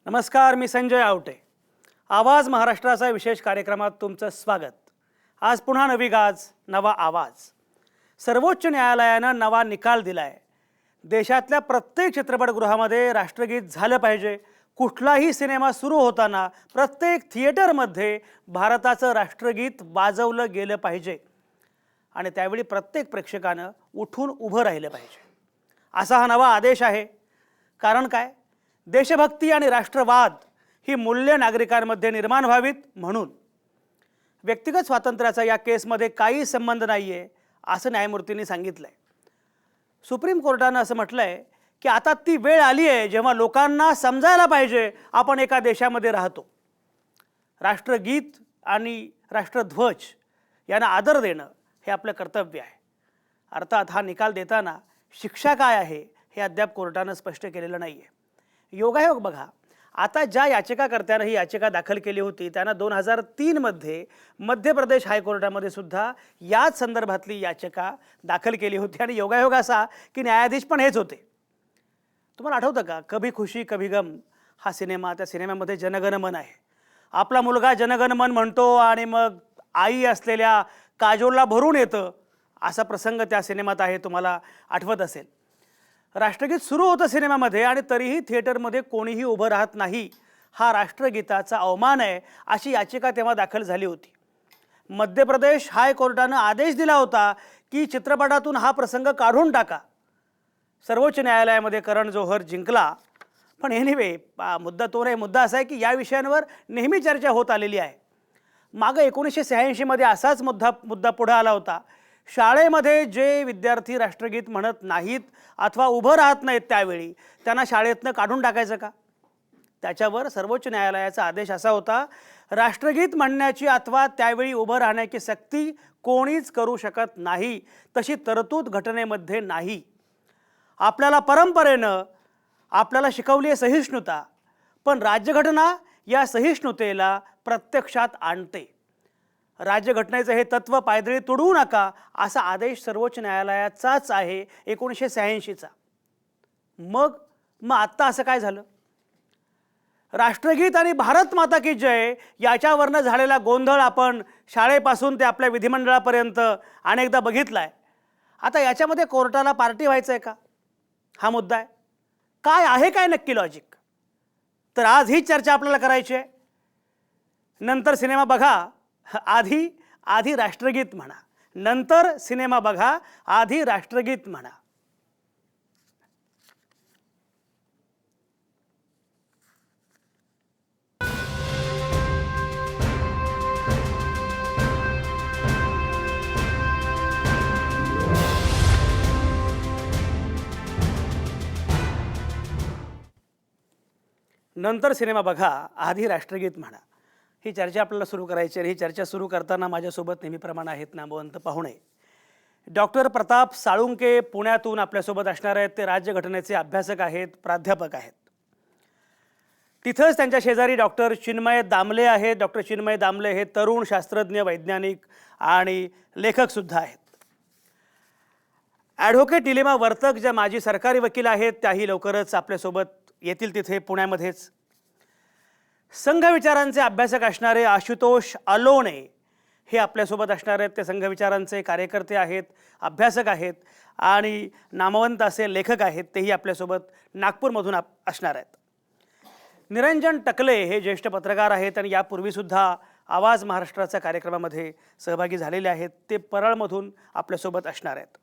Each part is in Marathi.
नमस्कार, मी संजय आवटे. आवाज महाराष्ट्राचा विशेष कार्यक्रमात तुमचं स्वागत. आज पुन्हा नवी गाज, नवा आवाज. सर्वोच्च न्यायालयानं नवा निकाल दिलाय. देशातल्या प्रत्येक चित्रपटगृहामध्ये राष्ट्रगीत झालं पाहिजे. कुठलाही सिनेमा सुरू होताना प्रत्येक थिएटरमध्ये भारताचं राष्ट्रगीत वाजवलं गेलं पाहिजे आणि त्यावेळी प्रत्येक प्रेक्षकानं उठून उभं राहिलं पाहिजे. असा हा नवा आदेश आहे. कारण काय? देशभक्ती आणि राष्ट्रवाद ही मूल्य नागरिकांमध्ये निर्माण व्हावीत म्हणून. व्यक्तिगत स्वातंत्र्याचा या केसमध्ये काही संबंध नाही आहे असं न्यायमूर्तींनी सांगितलं आहे. सुप्रीम कोर्टानं असं म्हटलं आहे की आता ती वेळ आली आहे जेव्हा लोकांना समजायला पाहिजे आपण एका देशामध्ये राहतो. राष्ट्रगीत आणि राष्ट्रध्वज यांना आदर देणं हे आपलं कर्तव्य आहे. अर्थात हा निकाल देताना शिक्षा काय आहे हे अद्याप कोर्टानं स्पष्ट केलेलं नाही आहे. योगायोग बघा, आता ज्या याचिकाकर्त्यानं ही याचिका दाखल केली होती त्यांना 2003मध्ये मध्य प्रदेश हायकोर्टामध्ये सुद्धा याच संदर्भातली याचिका दाखल केली होती आणि योगायोग असा की न्यायाधीश पण हेच होते. तुम्हाला आठवतं का, कभी खुशी कभी गम हा सिनेमा, त्या सिनेमामध्ये जनगण मन आहे. आपला मुलगा जनगण मन म्हणतो आणि मग आई असलेल्या काजोलला भरून येतं असा प्रसंग त्या सिनेमात आहे, तुम्हाला आठवत असेल. राष्ट्रगीत सुरू होतं सिनेमामध्ये आणि तरीही थिएटरमध्ये कोणीही उभं राहत नाही. हा राष्ट्रगीताचा अवमान आहे अशी याचिका तेव्हा दाखल झाली होती. मध्य प्रदेश हायकोर्टानं आदेश दिला होता की चित्रपटातून हा प्रसंग काढून टाका. सर्वोच्च न्यायालयामध्ये करण जोहर जिंकला. पण एनिवे, मुद्दा तो नाही. मुद्दा असा आहे की या विषयांवर नेहमी चर्चा होत आलेली आहे. मागं 1986मध्ये असाच मुद्दा पुढे आला होता. शाळेमध्ये जे विद्यार्थी राष्ट्रगीत म्हणत नाहीत अथवा उभं राहत नाहीत त्यावेळी त्यांना शाळेतनं काढून टाकायचं का? त्याच्यावर सर्वोच्च न्यायालयाचा आदेश असा होता, राष्ट्रगीत म्हणण्याची अथवा त्यावेळी उभं राहण्याची सक्ती कोणीच करू शकत नाही. तशी तरतूद घटनेमध्ये नाही. आपल्याला परंपरेनं आपल्याला शिकवली आहे सहिष्णुता, पण राज्यघटना या सहिष्णुतेला प्रत्यक्षात आणते. राज्यघटनेचं हे तत्त्व पायदळी तुडवू नका असा आदेश सर्वोच्च न्यायालयाचाच आहे 1986चा. मग आत्ता असं काय झालं? राष्ट्रगीत आणि भारत माता की जय याच्यावरनं झालेला गोंधळ आपण शाळेपासून ते आपल्या विधिमंडळापर्यंत अनेकदा बघितला आहे. आता याच्यामध्ये कोर्टाला पार्टी व्हायचं आहे का? हा मुद्दा आहे. काय आहे काय नक्की लॉजिक? तर आज ही चर्चा आपल्याला करायची आहे. नंतर सिनेमा बघा, आधी राष्ट्रगीत म्हणा. नंतर सिनेमा बघा, आधी राष्ट्रगीत म्हणा. नंतर सिनेमा बघा, आधी राष्ट्रगीत म्हणा. ही चर्चा आपल्याला सुरू करायची आहे. ही चर्चा सुरू करताना माझ्यासोबत नेहमीप्रमाणे आहेत नामवंत पाहुणे. डॉक्टर प्रताप साळुंके पुण्यातून आपल्यासोबत असणार आहेत. ते राज्यघटनेचे अभ्यासक आहेत, प्राध्यापक आहेत. तिथंच त्यांच्या शेजारी डॉक्टर चिन्मय दामले आहेत. डॉक्टर चिन्मय दामले हे तरुण शास्त्रज्ञ, वैज्ञानिक आणि लेखकसुद्धा आहेत. ॲडव्होकेट निलिमा वर्तक ज्या माजी सरकारी वकील आहेत त्याही लवकरच आपल्यासोबत येतील तिथे पुण्यामध्येच. संघविचारांचे अभ्यासक असणारे आशुतोष अलोणे हे आपल्यासोबत असणार आहेत. ते संघविचारांचे कार्यकर्ते आहेत, अभ्यासक आहेत आणि नामवंत असे लेखक आहेत. तेही आपल्यासोबत नागपूरमधून असणार आहेत. निरंजन टकले हे ज्येष्ठ पत्रकार आहेत आणि यापूर्वीसुद्धा आवाज महाराष्ट्राच्या कार्यक्रमामध्ये सहभागी झालेले आहेत. ते परळमधून आपल्यासोबत असणार आहेत.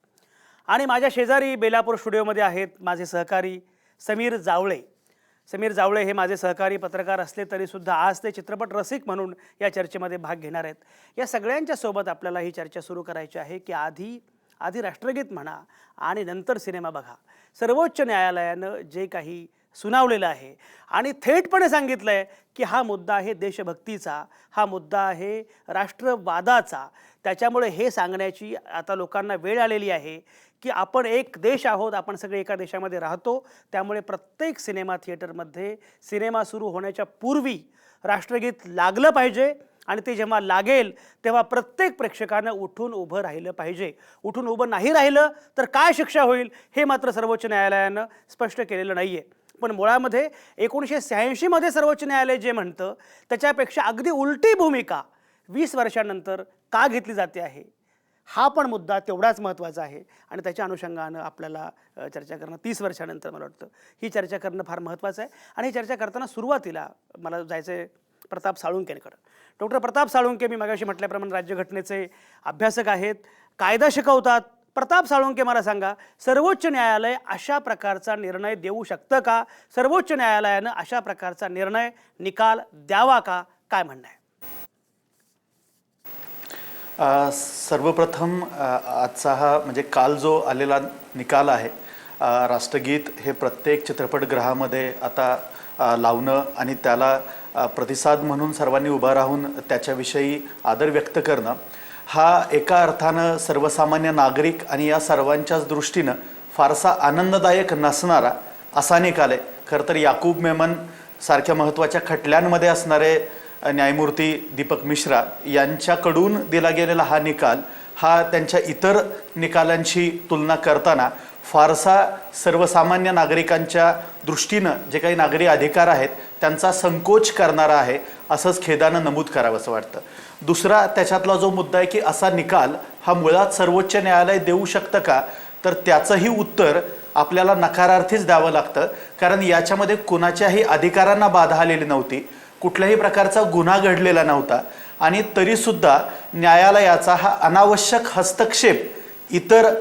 आणि माझ्या शेजारी बेलापूर स्टुडिओमध्ये आहेत माझे सहकारी समीर जावळे. समीर जावळे हे माझे सहकारी पत्रकार असले तरीसुद्धा आज ते चित्रपट रसिक म्हणून या चर्चेमध्ये भाग घेणार आहेत. या सगळ्यांच्या सोबत आपल्याला ही चर्चा सुरू करायची आहे की आधी राष्ट्रगीत म्हणा आणि नंतर सिनेमा बघा. सर्वोच्च न्यायालयानं जे काही सुनावलेलं आहे आणि थेटपणे सांगितलं आहे की हा मुद्दा आहे देशभक्तीचा, हा मुद्दा आहे राष्ट्रवादाचा. त्याच्यामुळे हे सांगण्याची आता लोकांना वेळ आलेली आहे की आपण एक देश आहोत, आपण सगळे एका देशामध्ये राहतो. त्यामुळे प्रत्येक सिनेमा थिएटरमध्ये सिनेमा सुरू होण्याच्या पूर्वी राष्ट्रगीत लागलं पाहिजे आणि ते जेव्हा लागेल तेव्हा प्रत्येक प्रेक्षकानं उठून उभं राहिलं पाहिजे. उठून उभं नाही राहिलं तर काय शिक्षा होईल हे मात्र सर्वोच्च न्यायालयानं स्पष्ट केलेलं नाही आहे. पण मुळामध्ये 1986 मध्ये सर्वोच्च न्यायालय जे म्हणतं त्याच्यापेक्षा अगदी उलटी भूमिका 20 वर्षांनंतर का घेतली जाते आहे, हा पण मुद्दा तेवढाच महत्त्वाचा आहे आणि त्याच्या अनुषंगानं आपल्याला चर्चा करणं 30 वर्षानंतर मला वाटतं ही चर्चा करणं फार महत्त्वाचं आहे. आणि ही चर्चा करताना सुरुवातीला मला जायचं आहे प्रताप साळुंकेकडं. डॉक्टर प्रताप साळुंके, मी मगाशी म्हटल्याप्रमाणे राज्यघटनेचे अभ्यासक आहेत, कायदा शिकवतात. प्रताप साळुंके, मला सांगा, सर्वोच्च न्यायालय अशा प्रकारचा निर्णय देऊ शकतं का? सर्वोच्च न्यायालयानं अशा प्रकारचा निर्णय, निकाल द्यावा का? काय म्हणणं आहे? सर्वप्रथम आजचा हा म्हणजे काल जो आलेला निकाल आहे, राष्ट्रगीत हे प्रत्येक चित्रपटगृहामध्ये आता लावणं आणि त्याला प्रतिसाद म्हणून सर्वांनी उभा राहून त्याच्याविषयी आदर व्यक्त करणं, हा एका अर्थानं सर्वसामान्य नागरिक आणि या सर्वांच्याच दृष्टीनं फारसा आनंददायक नसणारा असा निकाल आहे. खरं तर याकूब मेमन सारख्या महत्त्वाच्या खटल्यांमध्ये असणारे न्यायमूर्ती दीपक मिश्रा यांच्याकडून दिला गेलेला हा निकाल हा त्यांच्या इतर निकालांशी तुलना करताना फारसा सर्वसामान्य नागरिकांच्या दृष्टीनं जे काही नागरी अधिकार आहेत त्यांचा संकोच करणारा आहे, असंच खेदानं नमूद करावं असं वाटतं. दुसरा त्याच्यातला जो मुद्दा आहे की असा निकाल हा मुळात सर्वोच्च न्यायालय देऊ शकतं का, तर त्याचंही उत्तर आपल्याला नकारार्थीच द्यावं लागतं. कारण याच्यामध्ये कुणाच्याही अधिकारांना बाधा आलेली नव्हती, कुठल्याही प्रकारचा गुन्हा घडलेला नव्हता आणि तरीसुद्धा न्यायालयाचा हा अनावश्यक हस्तक्षेप इतर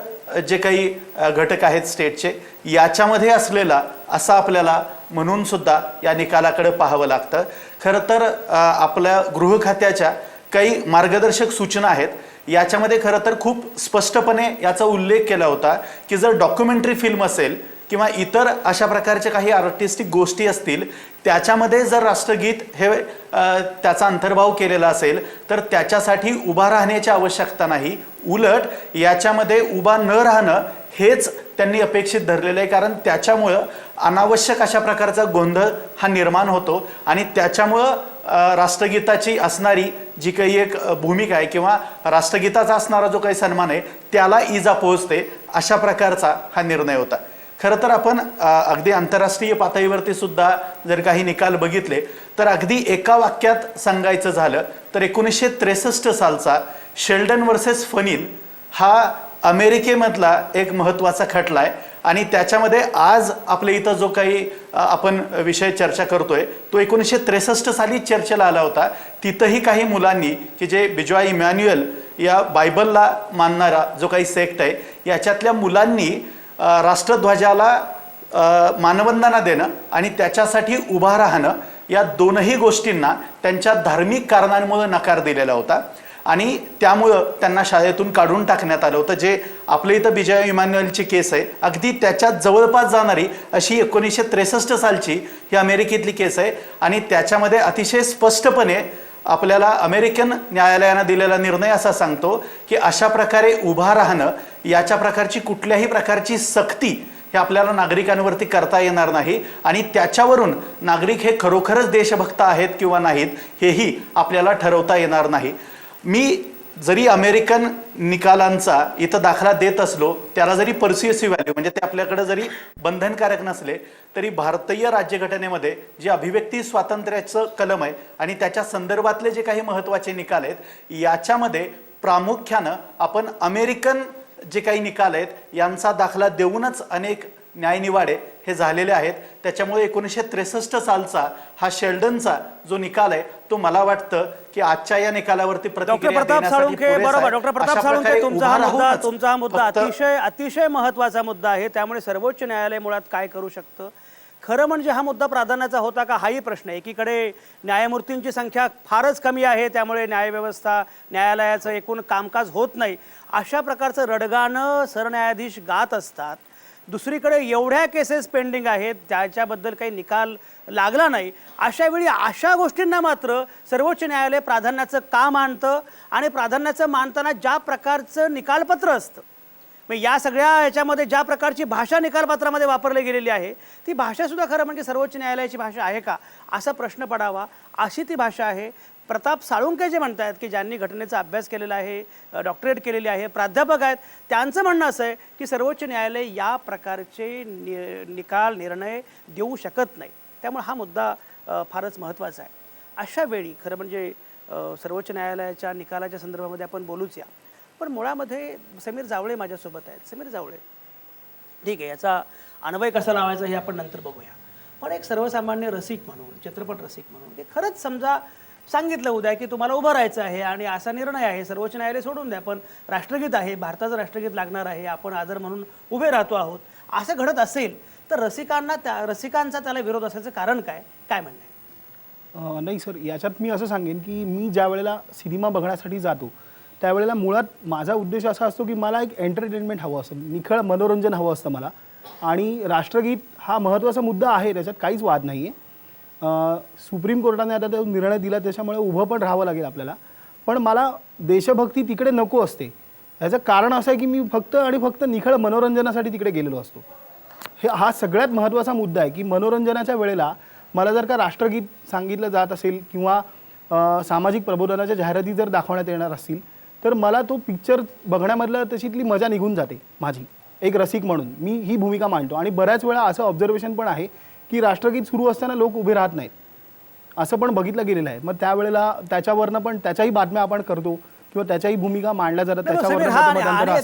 जे काही घटक आहेत स्टेटचे याच्यामध्ये असलेला असा आपल्याला म्हणून सुद्धा या निकालाकडे पाहावं लागतं. खरं तर आपल्या गृह खात्याच्या काही मार्गदर्शक सूचना आहेत, याच्यामध्ये खरं तर खूप स्पष्टपणे याचा उल्लेख केला होता की जर डॉक्युमेंटरी फिल्म असेल किंवा इतर अशा प्रकारच्या काही आर्टिस्टिक गोष्टी असतील त्याच्यामध्ये जर राष्ट्रगीत हे त्याचा अंतर्भाव केलेला असेल तर त्याच्यासाठी उभा राहण्याची आवश्यकता नाही, उलट याच्यामध्ये उभा न राहणं हेच त्यांनी अपेक्षित धरलेलं आहे. कारण त्याच्यामुळं अनावश्यक अशा प्रकारचा गोंधळ हा निर्माण होतो आणि त्याच्यामुळं राष्ट्रगीताची असणारी जी काही एक भूमिका आहे किंवा राष्ट्रगीताचा असणारा जो काही सन्मान आहे त्याला इजा पोहोचते, अशा प्रकारचा हा निर्णय होता. खरं तर आपण अगदी आंतरराष्ट्रीय पातळीवरती सुद्धा जर काही निकाल बघितले तर अगदी एका वाक्यात सांगायचं झालं तर 1963 सालचा शेल्डन वर्सेस फनिन हा अमेरिकेमधला एक महत्त्वाचा खटला आहे आणि त्याच्यामध्ये आज आपल्या इथं जो काही आपण विषय चर्चा करतोय तो 1963 साली चर्चेला आला होता. तिथंही काही मुलांनी की जे बिजॉय इमॅन्युअल या बायबलला मानणारा जो काही सेक्ट आहे याच्यातल्या मुलांनी राष्ट्रध्वजाला मानवंदना देणं आणि त्याच्यासाठी उभा राहणं या दोनही गोष्टींना त्यांच्या धार्मिक कारणांमुळे नकार दिलेला होता आणि त्यामुळं त्यांना शाळेतून काढून टाकण्यात आलं होतं. जे आपल्या इथं बिजॉय इमॅन्युअलची केस आहे अगदी त्याच्यात जवळपास जाणारी अशी 1963 सालची ही अमेरिकेतली केस आहे आणि त्याच्यामध्ये अतिशय स्पष्टपणे आपल्याला अमेरिकन न्यायालयानं दिलेला निर्णय असा सांगतो की अशा प्रकारे उभा राहणं याच्या प्रकारची कुठल्याही प्रकारची सक्ती हे आपल्याला नागरिकांवरती करता येणार नाही आणि त्याच्यावरून नागरिक हे खरोखरच देशभक्त आहेत किंवा नाहीत हेही आपल्याला ठरवता येणार नाही. मी जरी अमेरिकन निकालांचा इथं दाखला देत असलो त्याला जरी पर्स्युएसिव्ह व्हॅल्यू म्हणजे ते आपल्याकडे जरी बंधनकारक नसले तरी भारतीय राज्यघटनेमध्ये जे अभिव्यक्ती स्वातंत्र्याचं कलम आहे आणि त्याच्या संदर्भातले जे काही महत्त्वाचे निकाल आहेत याच्यामध्ये प्रामुख्यानं आपण अमेरिकन जे काही निकाल आहेत यांचा दाखला देऊनच अनेक न्यायनिवाडे हे झालेले आहेत. त्याच्यामुळे 1963 सालचा हा शेल्डनचा जो निकाल आहे तो मला वाटतं की आजच्या या निकालावरती प्रतिक्रिया देण्यासाठी पुरेसा आहे. बरोबर डॉक्टर प्रताप साळुंके, तुमचा हा मुद्दा अतिशय महत्त्वाचा मुद्दा आहे. त्यामुळे सर्वोच्च न्यायालय मुळात काय करू शकतं, खरं म्हणजे हा मुद्दा प्राधान्याचा होता का हाही प्रश्न आहे. एकीकडे न्यायमूर्तींची संख्या फारच कमी आहे त्यामुळे न्यायव्यवस्था न्यायालयाचं एकूण कामकाज होत नाही अशा प्रकारचं रडगाणं सरन्यायाधीश गात असतात. दुसरीकडे एवढ्या केसेस पेंडिंग आहेत त्याच्याबद्दल काही निकाल लागला नाही. अशा वेळी अशा गोष्टींना मात्र सर्वोच्च न्यायालय प्राधान्याचं का मानतं आणि प्राधान्याचं मानताना ज्या प्रकारचं निकालपत्र असतं मग या सगळ्या याच्यामध्ये ज्या प्रकारची भाषा निकालपत्रामध्ये वापरली गेलेली आहे ती भाषासुद्धा खरं म्हणजे सर्वोच्च न्यायालयाची भाषा आहे का असा प्रश्न पडावा, अशी ती भाषा आहे. प्रताप साळुंके जे म्हणतात की ज्यांनी घटनेचा अभ्यास केलेला आहे, डॉक्टरेट केलेली आहे, प्राध्यापक आहेत, त्यांचं म्हणणं असं आहे की सर्वोच्च न्यायालय या प्रकारचे निकाल निर्णय देऊ शकत नाही. त्यामुळे हा मुद्दा फारच महत्त्वाचा आहे. अशा वेळी खरं म्हणजे सर्वोच्च न्यायालयाच्या निकालाच्या संदर्भामध्ये आपण बोलूच या, पण मुळामध्ये समीर जावळे माझ्यासोबत आहेत. समीर जावळे, ठीक आहे, याचा अन्वय कसा लावायचा हे आपण नंतर बघूया, पण एक सर्वसामान्य रसिक म्हणून, चित्रपट रसिक म्हणून की खरंच समजा सांगितलं उद्या की तुम्हाला उभं राहायचं आहे आणि असा निर्णय आहे, सर्वोच्च न्यायालय सोडून द्या, पण राष्ट्रगीत आहे, भारताचं राष्ट्रगीत लागणार आहे, आपण आदर म्हणून उभे राहतो आहोत, असं घडत असेल तर रसिकांचा त्याला विरोध असायचं कारण काय म्हणणं आहे? नाही सर, याच्यात मी असं सांगेन की मी ज्या वेळेला सिनेमा बघण्यासाठी जातो त्यावेळेला मुळात माझा उद्देश असा असतो की मला एक एंटरटेनमेंट हवं असतं, निखळ मनोरंजन हवं असतं मला. आणि राष्ट्रगीत हा महत्त्वाचा मुद्दा आहे, त्याच्यात काहीच वाद नाही आहे. सुप्रीम कोर्टाने आता तो निर्णय दिला, त्याच्यामुळे उभं पण राहावं लागेल आपल्याला. पण मला देशभक्ती तिकडे नको असते. याचं कारण असं आहे की मी फक्त आणि फक्त निखळ मनोरंजनासाठी तिकडे गेलेलो असतो. हा सगळ्यात महत्त्वाचा मुद्दा आहे की मनोरंजनाच्या वेळेला मला जर का राष्ट्रगीत सांगितलं जात असेल किंवा सामाजिक प्रबोधनाच्या जाहिराती जर दाखवण्यात येणार असतील तर मला तो पिक्चर बघण्यामधलं तशीतली मजा निघून जाते माझी. एक रसिक म्हणून मी ही भूमिका मांडतो. आणि बऱ्याच वेळा असं ऑब्झर्वेशन पण आहे की राष्ट्रगीत सुरू असताना लोक उभे राहत नाहीत, असं पण बघितलं गेलेलं आहे. मग त्यावेळेला त्याच्यावरनं पण त्याच्याही बातम्या आपण करतो किंवा त्याच्याही भूमिका मांडल्या जातात,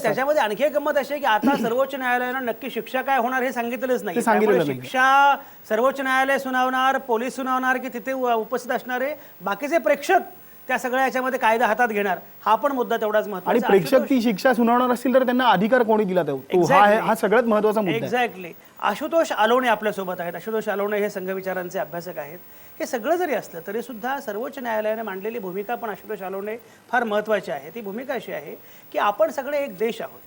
त्याच्यामध्ये आणखी एक गंमत अशी आहे की आता सर्वोच्च न्यायालयानं नक्की शिक्षा काय होणार हे सांगितलेलंच नाही. शिक्षा सर्वोच्च न्यायालय सुनावणार, पोलीस सुनावणार की तिथे उपस्थित असणारे बाकीचे प्रेक्षक त्या सगळ्या याच्यामध्ये कायदा हातात घेणार, हा पण मुद्दा तेवढाच महत्त्वाचा. आणि प्रेक्षक ती शिक्षा सुनावणार असतील तर त्यांना अधिकार कोणी दिला तो, हा सगळ्यात महत्त्वाचा मुद्दा. एक्झॅक्टली. आशुतोष अलोणे आपल्यासोबत आहेत. आशुतोष अलोणे हे संघविचारांचे अभ्यासक आहेत. हे सगळं जरी असलं तरी सुद्धा सर्वोच्च न्यायालयाने मांडलेली भूमिका पण आशुतोष अलोणे फार महत्त्वाची आहे. ती भूमिका अशी आहे की आपण सगळे एक देश आहोत.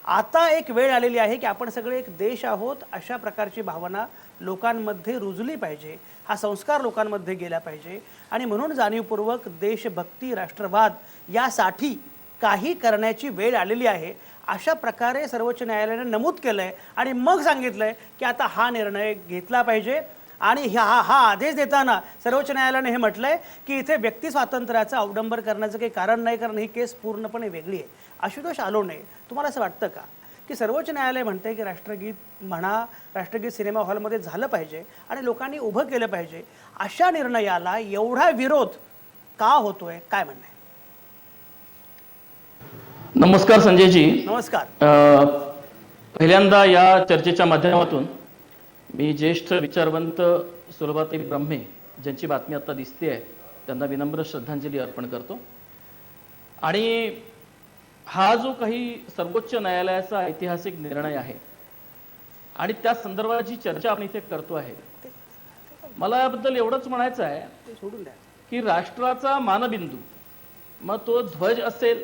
आता एक वेळ आलेली आहे की आपण सगळे एक देश आहोत अशा प्रकारची भावना लोकांमध्ये रुजली पाहिजे, हा संस्कार लोकांमध्ये गेला पाहिजे. आणि म्हणून जाणीवपूर्वक देशभक्ती, राष्ट्रवाद यासाठी काही करण्याची वेळ आलेली आहे अशा प्रकारे सर्वोच्च न्यायालयाने नमूद केलं आहे. आणि मग सांगितलं आहे की आता हा निर्णय घेतला पाहिजे. आणि हा आदेश देताना सर्वोच्च न्यायालयाने हे म्हटलं आहे की इथे व्यक्ती स्वातंत्र्याचा अवडंबर करण्याचं काही कारण नाही, कारण ही केस पूर्णपणे वेगळी आहे. आशुतोष अलोणे, तुम्हाला असं वाटतं का की सर्वोच्च न्यायालय म्हणते की राष्ट्रगीत म्हणा, राष्ट्रगीत सिनेमा हॉलमध्ये झालं पाहिजे आणि लोकांनी उभं केलं पाहिजे, अशा निर्णयाला एवढा विरोध का होतोय, काय म्हणणं आहे? नमस्कार संजयजी. नमस्कार. पहिल्यांदा या चर्चेच्या माध्यमातून मी ज्येष्ठ विचारवंत सुलभाताई ब्रह्मे ज्यांची बातमी आता दिसते आहे त्यांना विनम्र श्रद्धांजली अर्पण करतो. आणि हा जो काही सर्वोच्च न्यायालयाचा ऐतिहासिक निर्णय आहे आणि त्या संदर्भात जी चर्चा आपण इथे करतो आहे, मला याबद्दल एवढंच म्हणायचं आहे की राष्ट्राचा मानबिंदू, मग तो ध्वज असेल,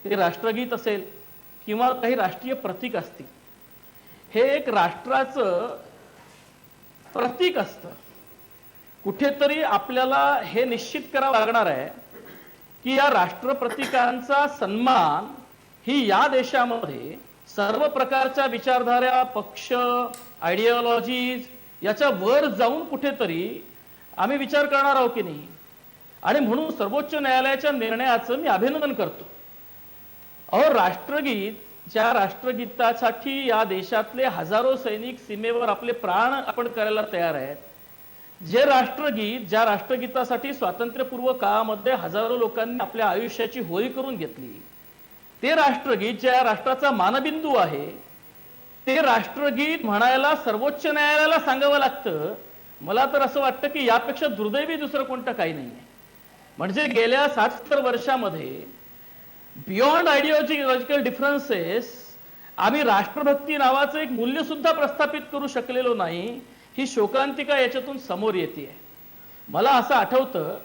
ते राष्ट्रगीत असेल किंवा काही राष्ट्रीय प्रतीक असतील, हे एक राष्ट्राचं प्रतीक असतं. कुठेतरी आपल्याला हे निश्चित करावं लागणार आहे की या राष्ट्रप्रतीकांचा सन्मान ही या देशामध्ये सर्व प्रकारच्या विचारधारा, पक्ष, आयडिओलॉजीज याच्या वर जाऊन कुठेतरी आम्ही विचार करणार आहोत की नाही. आणि म्हणून सर्वोच्च न्यायालयाच्या निर्णयाचं मी अभिनंदन करतो. अहो, राष्ट्रगीत, ज्या राष्ट्रगीतासाठी या देशातले हजारो सैनिक सीमेवर आपले प्राण आपण करायला तयार आहेत, जे राष्ट्रगीत, ज्या राष्ट्रगीतासाठी स्वातंत्र्यपूर्व काळामध्ये हजारो लोकांनी आपल्या आयुष्याची होळी करून घेतली, ते राष्ट्रगीत ज्या राष्ट्राचा मानबिंदू आहे, ते राष्ट्रगीत म्हणायला सर्वोच्च न्यायालयाला सांगावं लागतं. मला तर असं वाटतं की यापेक्षा दुर्दैवी दुसरं कोणतं काही नाही आहे. म्हणजे गेल्या 70 वर्षामध्ये बियॉन्ड आयडिओलॉजिकल डिफरन्सेस आम्ही राष्ट्रभक्ती नावाचं एक मूल्य सुद्धा प्रस्थापित करू शकलेलो नाही, ही शोकांतिका याच्यातून समोर येते. मला असं आठवतं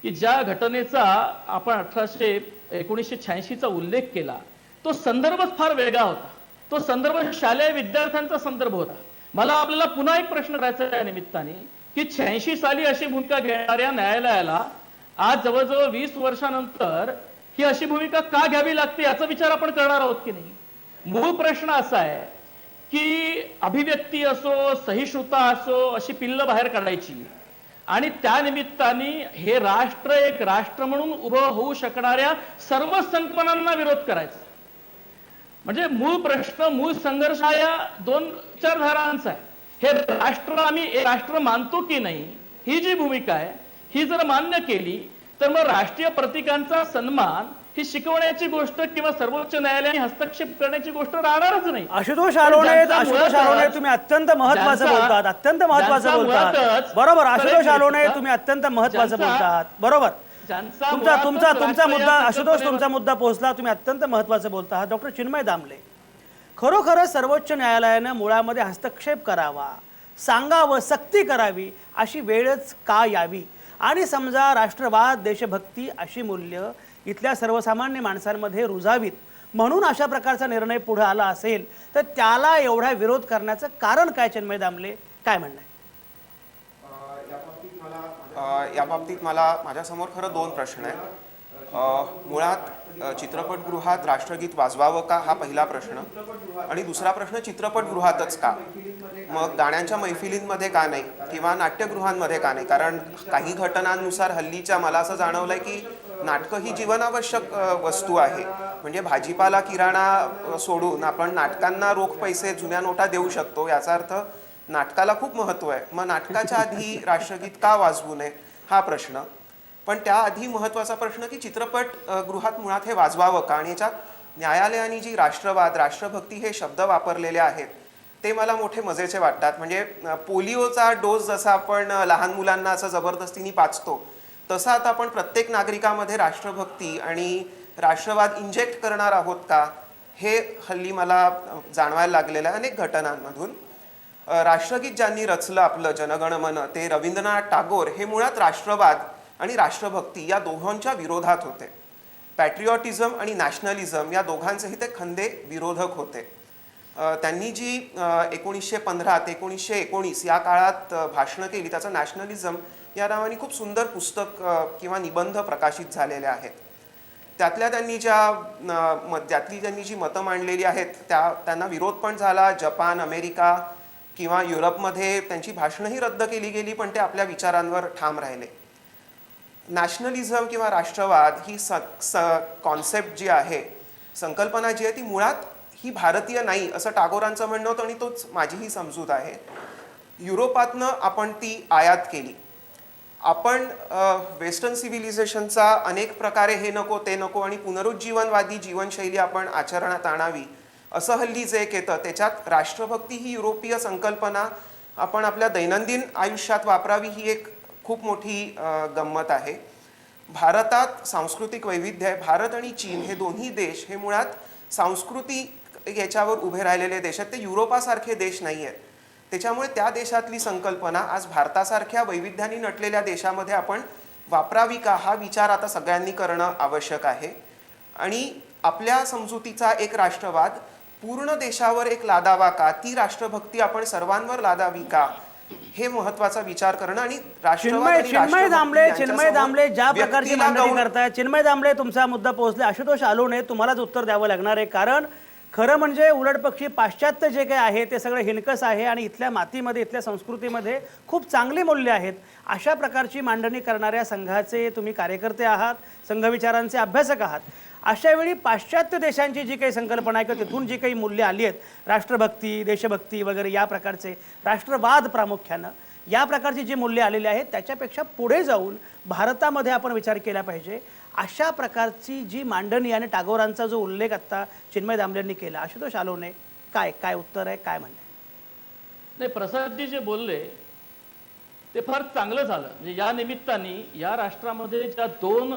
की ज्या घटनेचा आपण 1986चा उल्लेख केला, तो संदर्भच फार वेगळा होता. तो संदर्भ शालेय विद्यार्थ्यांचा संदर्भ होता. मला आपल्याला पुन्हा एक प्रश्न करायचा आहे या निमित्ताने की 86 साली अशी भूमिका घेणाऱ्या न्यायालयाला आज जवळजवळ 20 वर्षानंतर ही अशी भूमिका का घ्यावी लागते याचा विचार आपण करणार आहोत की नाही. मूळ प्रश्न असा आहे की अभिव्यक्ती असो, सहिष्णुता असो, अशी पिल्ल बाहेर काढायची आणि त्या निमित्ताने हे राष्ट्र एक राष्ट्र म्हणून उभं होऊ शकणाऱ्या सर्व संकल्पनांना विरोध करायचा. म्हणजे मूळ प्रश्न, मूळ संघर्ष हा या दोन विचारधारांचा आहे. हे राष्ट्र आम्ही एक राष्ट्र मानतो की नाही, ही जी भूमिका आहे ही जर मान्य केली तर मग राष्ट्रीय प्रतीकांचा सन्मान ही शिकवण्याची गोष्ट किंवा सर्वोच्च न्यायालयाने हस्तक्षेप करण्याची गोष्ट राहणारच नाही. आशुतोष आलोने तुम्ही अत्यंत महत्वाचं बोलतात, अत्यंत महत्वाचं बोलतात. बरोबर आशुतोष आलोने तुम्ही अत्यंत महत्वाचं बोलतात. बरोबर तुमचा मुद्दा आशुतोष, तुमचा मुद्दा पोहोचला. तुम्ही अत्यंत महत्वाचं बोलता. डॉक्टर चिन्मय दामले, खरोखर सर्वोच्च न्यायालयानं मुळामध्ये हस्तक्षेप करावा, सांगावं, सक्ती करावी अशी वेळच का यावी? आणि समजा राष्ट्रवाद, देशभक्ती अशी मूल्य इथल्या सर्वसामान्य माणसांमध्ये रुजावीत म्हणून अशा प्रकारचा निर्णय पुढे आला असेल तर त्याला एवढा विरोध करण्याचं कारण काय? चिन्मय दामले, काय म्हणणं आहे? या बाबतीत मला माझ्यासमोर खरं दोन प्रश्न आहेत. मुळात चित्रपटगृहात राष्ट्रगीत वाजवावं का हा पहिला प्रश्न, आणि दुसरा प्रश्न चित्रपटगृहातच का, मग गाण्यांच्या मैफिलींमध्ये का नाही किंवा नाट्यगृहांमध्ये का नाही? कारण काही घटनांनुसार हल्लीच्या मला असं जाणवलंय की नाटकं ही जीवनावश्यक वस्तू आहे. म्हणजे भाजीपाला किराणा सोडून आपण नाटकांना रोख पैसे, जुन्या नोटा देऊ शकतो. याचा अर्थ नाटकाला खूप महत्त्व आहे. मग नाटकाच्या आधी राष्ट्रगीत का वाजवू नये हा प्रश्न. पण त्याआधी महत्त्वाचा प्रश्न की चित्रपटगृहात मुळात हे वाजवावं का, आणि याच्यात न्यायालयाने जी राष्ट्रवाद, राष्ट्रभक्ती हे शब्द वापरलेले आहेत ते मला मोठे मजेचे वाटतात. म्हणजे पोलिओचा डोस जसा आपण लहान मुलांना असं जबरदस्तीने पाचतो, तसा आता आपण प्रत्येक नागरिकामध्ये राष्ट्रभक्ती आणि राष्ट्रवाद इंजेक्ट करणार आहोत का, हे हल्ली मला जाणवायला लागलेलं आहे अनेक घटनांमधून. राष्ट्रगीत ज्यांनी रचलं आपलं जनगण मन, ते रवींद्रनाथ टागोर हे मुळात राष्ट्रवाद आणि राष्ट्रभक्ती या दोघांच्या विरोधात होते. पॅट्रिऑटिझम आणि नॅशनलिझम या दोघांचेही ते खंदे विरोधक होते. त्यांनी जी 1915 ते 1919 या काळात भाषणं केली, त्याचं नॅशनलिझम या नावाने खूप सुंदर पुस्तक किंवा निबंध प्रकाशित झालेले आहेत. त्यातली त्यांनी जी मतं मांडलेली आहेत त्यांना विरोध पण झाला. जपान, अमेरिका किंवा युरोपमध्ये त्यांची भाषणंही रद्द केली गेली, पण ते आपल्या विचारांवर ठाम राहिले. नॅशनलिझम किंवा राष्ट्रवाद ही कॉन्सेप्ट जी आहे, संकल्पना जी आहे, ती मुळात ही भारतीय नाही असं टागोरांचं म्हणणं होतं, आणि तोच माझीही समजूत आहे. युरोपातनं आपण ती आयात केली. आपण वेस्टर्न सिव्हिलायझेशनचा अनेक प्रकारे हे नको ते नको आणि पुनरुज्जीवनवादी जीवनशैली आपण आचरणात आणावी असं हल्ली जे एक येतं, त्याच्यात राष्ट्रभक्ती ही युरोपीय संकल्पना आपण आपल्या दैनंदिन आयुष्यात वापरावी ही एक खूप मोठी गंमत आहे. भारतात सांस्कृतिक वैविध्य आहे. भारत आणि चीन हे दोन्ही देश हे मुळात सांस्कृतिक याच्यावर उभे राहिलेले देश आहेत. ते युरोपासारखे देश नाही आहेत. त्याच्यामुळे त्या देशातली संकल्पना आज भारतासारख्या वैविध्याने नटलेल्या देशामध्ये आपण वापरावी का हा विचार आता सगळ्यांनी करणं आवश्यक आहे. आणि आपल्या समजुतीचा एक राष्ट्रवाद पूर्ण देशावर एक लादावा का, ती राष्ट्रभक्ती आपण सर्वांवर लादावी का, हे महत्वाचा विचार करणं. आणि चिन्मय दामले ज्या प्रकारची मांडणी करताय, चिन्मय दामले तुमचा मुद्दा पोहोचला. आशुतोष आलोने तुम्हालाच उत्तर द्यावं लागणार आहे, कारण खरं म्हणजे उलटपक्षी पाश्चात्य जे काही आहे ते सगळं हिणकस आहे आणि इथल्या मातीमध्ये, इथल्या संस्कृतीमध्ये खूप चांगली मूल्य आहेत. अशा प्रकारची मांडणी करणाऱ्या संघाचे तुम्ही कार्यकर्ते आहात, संघविचारांचे अभ्यासक आहात. अशा वेळी पाश्चात्य देशांची जी काही संकल्पना आहे किंवा तिथून जी काही मूल्य आली आहेत, राष्ट्रभक्ती, देशभक्ती वगैरे या प्रकारचे, राष्ट्रवाद प्रामुख्यानं या प्रकारची जी मूल्य आलेली आहेत, त्याच्यापेक्षा पुढे जाऊन भारतामध्ये आपण विचार केला पाहिजे. अशा प्रकारची जी मांडणी आणि टागोरांचा जो उल्लेख आत्ता चिन्मय दामलेंनी केला, आशुतोष आलोने काय उत्तर आहे, काय म्हणणं आहे? नाही, प्रसादजी जे बोलले ते फार चांगलं झालं. म्हणजे या निमित्ताने या राष्ट्रामध्ये ज्या दोन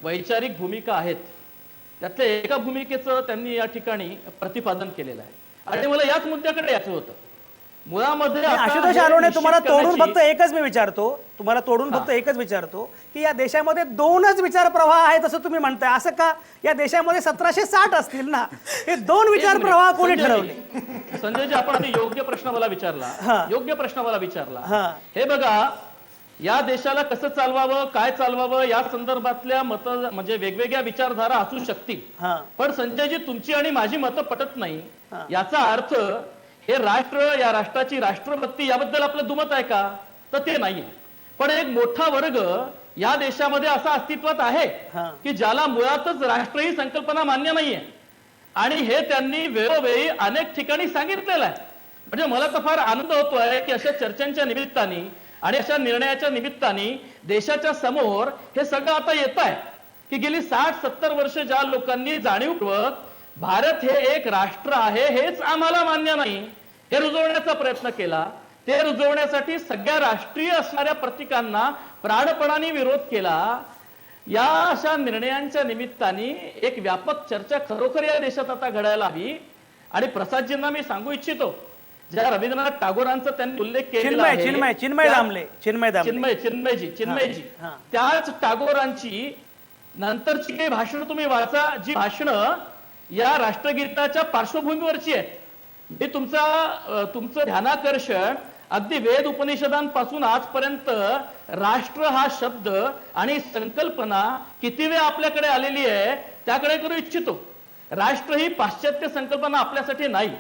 वैचारिक भूमिका आहेत त्यातल्या एका भूमिकेचं त्यांनी या ठिकाणी प्रतिपादन केलेलं आहे. आणि मला याच मुद्द्याकडे यायचं होतं. मुळामध्ये आशुतोष आलोने तुम्हाला तोडून फक्त एकच विचारतो की या देशामध्ये दोनच विचार प्रवाह आहेत असं तुम्ही म्हणताय, असं का? या देशामध्ये 1760 असतील ना, हे दोन विचार प्रवाह कोणी ठरवले? संजयजी, आपण योग्य प्रश्न मला विचारला. हे बघा, या देशाला कसं चालवावं, काय चालवावं या संदर्भातल्या मत म्हणजे वेगवेगळ्या विचारधारा असू शकतील, पण संजयजी तुमची आणि माझी मतं पटत नाही. याचा अर्थ हे राष्ट्र, या राष्ट्राची राष्ट्रभक्ती याबद्दल आपलं दुमत आहे का? तर ते नाहीये. पण एक मोठा वर्ग या देशामध्ये असा अस्तित्वात आहे हा. की ज्याला मुळातच राष्ट्र ही संकल्पना मान्य नाहीये आणि हे त्यांनी वेळोवेळी अनेक ठिकाणी सांगितलेलं आहे. म्हणजे मला तर फार आनंद होतोय की अशा चर्चांच्या निमित्ताने आणि अशा निर्णयाच्या निमित्ताने देशाच्या समोर हे सगळं आता येत आहे की गेली 60-70 वर्ष ज्या लोकांनी जाणीवपूर्वक भारत हे एक राष्ट्र आहे हेच आम्हाला मान्य नाही हे रुजवण्याचा प्रयत्न केला, ते रुजवण्यासाठी सगळ्या राष्ट्रीय असणाऱ्या प्रतीकांना प्राणपणाने विरोध केला. या अशा निर्णयांच्या निमित्ताने एक व्यापक चर्चा खरोखर या देशात आता घडायला हवी. आणि प्रसादजींना मी सांगू इच्छितो, ज्या रवींद्रनाथ टागोरांचा त्यांनी उल्लेख केलेला आहे, चिन्मय दामले चिन्मयजी हा. त्याच टागोरांची नंतरची काही भाषणं तुम्ही वाचा, जी भाषणं या राष्ट्रगीताच्या पार्श्वभूमीवरची आहेत. मी तुमचं ध्यानाकर्षण अगदी वेद उपनिषदांपासून आजपर्यंत राष्ट्र हा शब्द आणि संकल्पना किती वेळ आपल्याकडे आलेली आहे त्याकडे करू इच्छितो. राष्ट्र ही पाश्चात्य संकल्पना आपल्यासाठी नाही.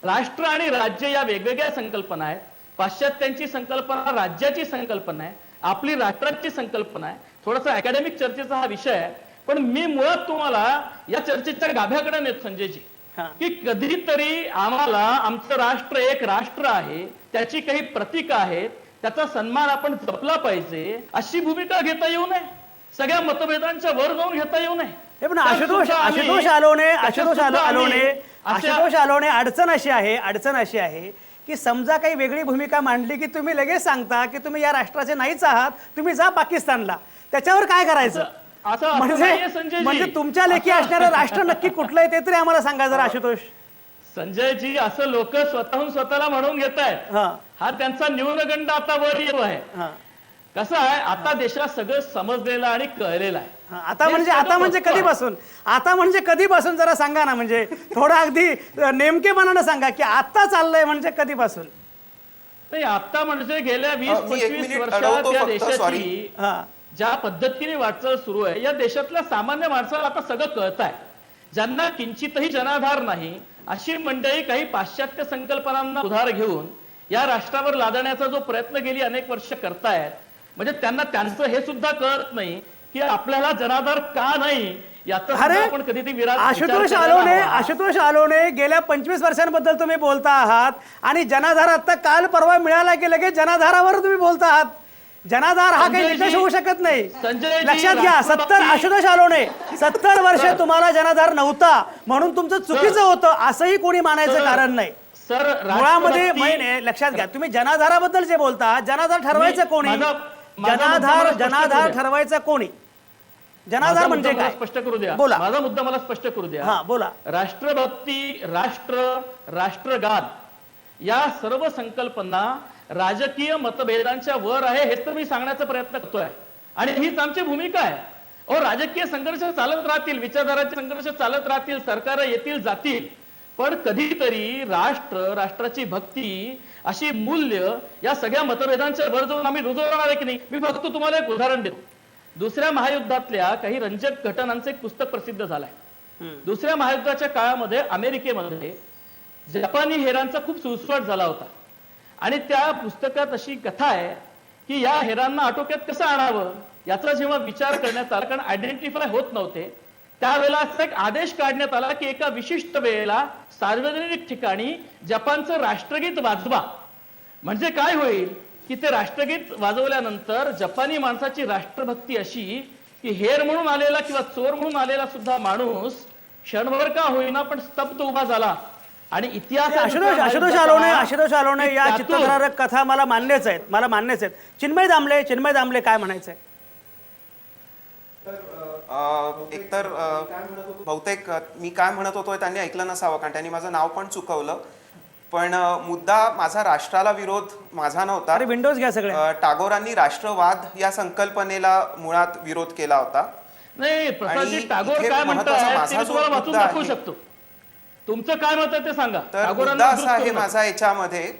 राष्ट्र आणि राज्य या वेगवेगळ्या संकल्पना आहेत. पाश्चात्यांची संकल्पना राज्याची संकल्पना आहे, आपली राष्ट्राची संकल्पना आहे. थोडासा अकॅडमिक चर्चेचा हा विषय आहे, पण मी मुळात तुम्हाला या चर्चेच्या गाभ्याकडे नेत संजयजी, हा. की कधीतरी आम्हाला आमचं राष्ट्र एक राष्ट्र आहे, त्याची काही प्रतीक आहेत, त्याचा सन्मान आपण जपला पाहिजे अशी भूमिका घेता येऊ नये. सगळ्या मतभेदांच्या वर जाऊन घेता येऊ नये. हे पण आशुतोष आलोने अडचण अशी आहे की समजा काही वेगळी भूमिका मांडली की तुम्ही लगेच सांगता की तुम्ही या राष्ट्राचे नाहीच आहात, तुम्ही जा पाकिस्तानला. त्याच्यावर काय करायचं? असं म्हणजे नाहीये संजयजी. म्हणजे तुमच्या लेखी असणारं राष्ट्र नक्की कुठलं आहे ते तरी आम्हाला सांगा जरा आशुतोष. संजयजी, असं लोक स्वतःहून स्वतःला म्हणून घेत आहेत. हा हा त्यांचा न्यूनगंड आता वर येतो आहे. हा कसं आहे, आता देशात सगळं समजलेलं आणि कळलेलं आहे. हा. आता म्हणजे कधीपासून जरा सांगा ना, म्हणजे थोडं अगदी नेमकेपणानं सांगा की आता चाललंय म्हणजे कधीपासून. नाही, आता म्हणजे गेल्या मी 20-25 एक मिनिट वर्षात अडवतो या फक्त, देशाची sorry. हा ज्या पद्धतीने वाटचाल सुरू आहे, या देशातल्या सामान्य माणसाला आता सगळं कळत आहे. ज्यांना किंचितही जनाधार नाही अशी मंडळी काही पाश्चात्य संकल्पनांना उधार घेऊन या राष्ट्रावर लादण्याचा जो प्रयत्न गेली अनेक वर्ष करतायत, म्हणजे त्यांना त्यांचं हे सुद्धा कळत नाही की आपल्याला जनाधार का नाही याचा अरे, आपण कधीतरी विचार आशुतोष करायला हवा. आलोने गेल्या 25 वर्षांबद्दल तुम्ही बोलता आहात आणि जनाधार आता काल परवा मिळाला की लगेच जनाधारावर तुम्ही बोलता आहात. जनाधार हा काही निकष होऊ शकत नाही. संजयजी, लक्षात घ्या, आशुतोष आलोने 70 वर्ष तुम्हाला जनाधार नव्हता म्हणून तुमचं चुकीचं होतं असंही कोणी मानायचं कारण नाही. सर, मुळामध्ये राष्ट्रभक्ती- लक्षात घ्या, तुम्ही जनाधाराबद्दल जे बोलता, जनाधार ठरवायचं कोणी? माझा मुद्दा मला स्पष्ट जनाधार करू द्या. ठरवायचं कोणी? जनाधार माझा म्हणजे मुद्दा मला काय? स्पष्ट करू द्या. बोला. माझा मुद्दा मला स्पष्ट करू द्या. हा बोला. राष्ट्रभक्ती, राष्ट्रगाद या सर्व संकल्पना राजकीय मतभेदांच्या वर आहे हेच तर मी सांगण्याचा प्रयत्न करतोय आणि हीच आमची भूमिका आहे. राजकीय संघर्ष चालत राहतील, विचारधाराचे संघर्ष चालत राहतील, सरकार येतील जातील, पण कधीतरी राष्ट्राची भक्ती अशी मूल्य या सगळ्या मतभेदांच्या वर जाऊन आम्ही रुजवणार आहे की नाही. मी फक्त तुम्हाला एक उदाहरण देतो. दुसऱ्या महायुद्धातल्या काही रंजक घटनांचं एक पुस्तक प्रसिद्ध झालंय. दुसऱ्या महायुद्धाच्या काळामध्ये अमेरिकेमध्ये जपानी हेरांचा खूप सुळसुळाट झाला होता आणि त्या पुस्तकात अशी कथा आहे की या हेरांना आटोक्यात कसं आणावं याचा जेव्हा विचार करण्यात आला, कारण आयडेंटिफाय होत नव्हते, त्यावेळेला असा एक आदेश काढण्यात आला की एका विशिष्ट वेळेला सार्वजनिक ठिकाणी जपानचं राष्ट्रगीत वाजवा. म्हणजे काय होईल की ते राष्ट्रगीत वाजवल्यानंतर जपानी माणसाची राष्ट्रभक्ती अशी की हेर म्हणून आलेला किंवा चोर म्हणून आलेला सुद्धा माणूस क्षणभर का होईना पण स्तब्ध उभा झाला. आणि इतिहास आशुतोष आलोने या चित्रथरारक कथा मला मान्यच आहेत. चिन्मय दामले काय म्हणायचंय? एकतर बहुतेक मी काय म्हणत होतो त्यांनी ऐकलं नसावं, कारण त्यांनी माझं नाव पण चुकवलं. पण मुद्दा माझा राष्ट्राला विरोध माझा नव्हता. अरे विंडोज घ्या सगळे. टागोरांनी राष्ट्रवाद या संकल्पनेला मुळात विरोध केला होता. नाही, प्रसादजी, आणि टागोर इथे काय महत्त्वाचा म्हणतात माझा ते जो तुम्हाला वाचून मुद्दा दाखवू आहे, शकतो. तुमचं काय मत आहे ते सांगा. तर टागोरांना मुद्दा उद्धृत असा आहे करू नका. माझा याच्यामध्ये,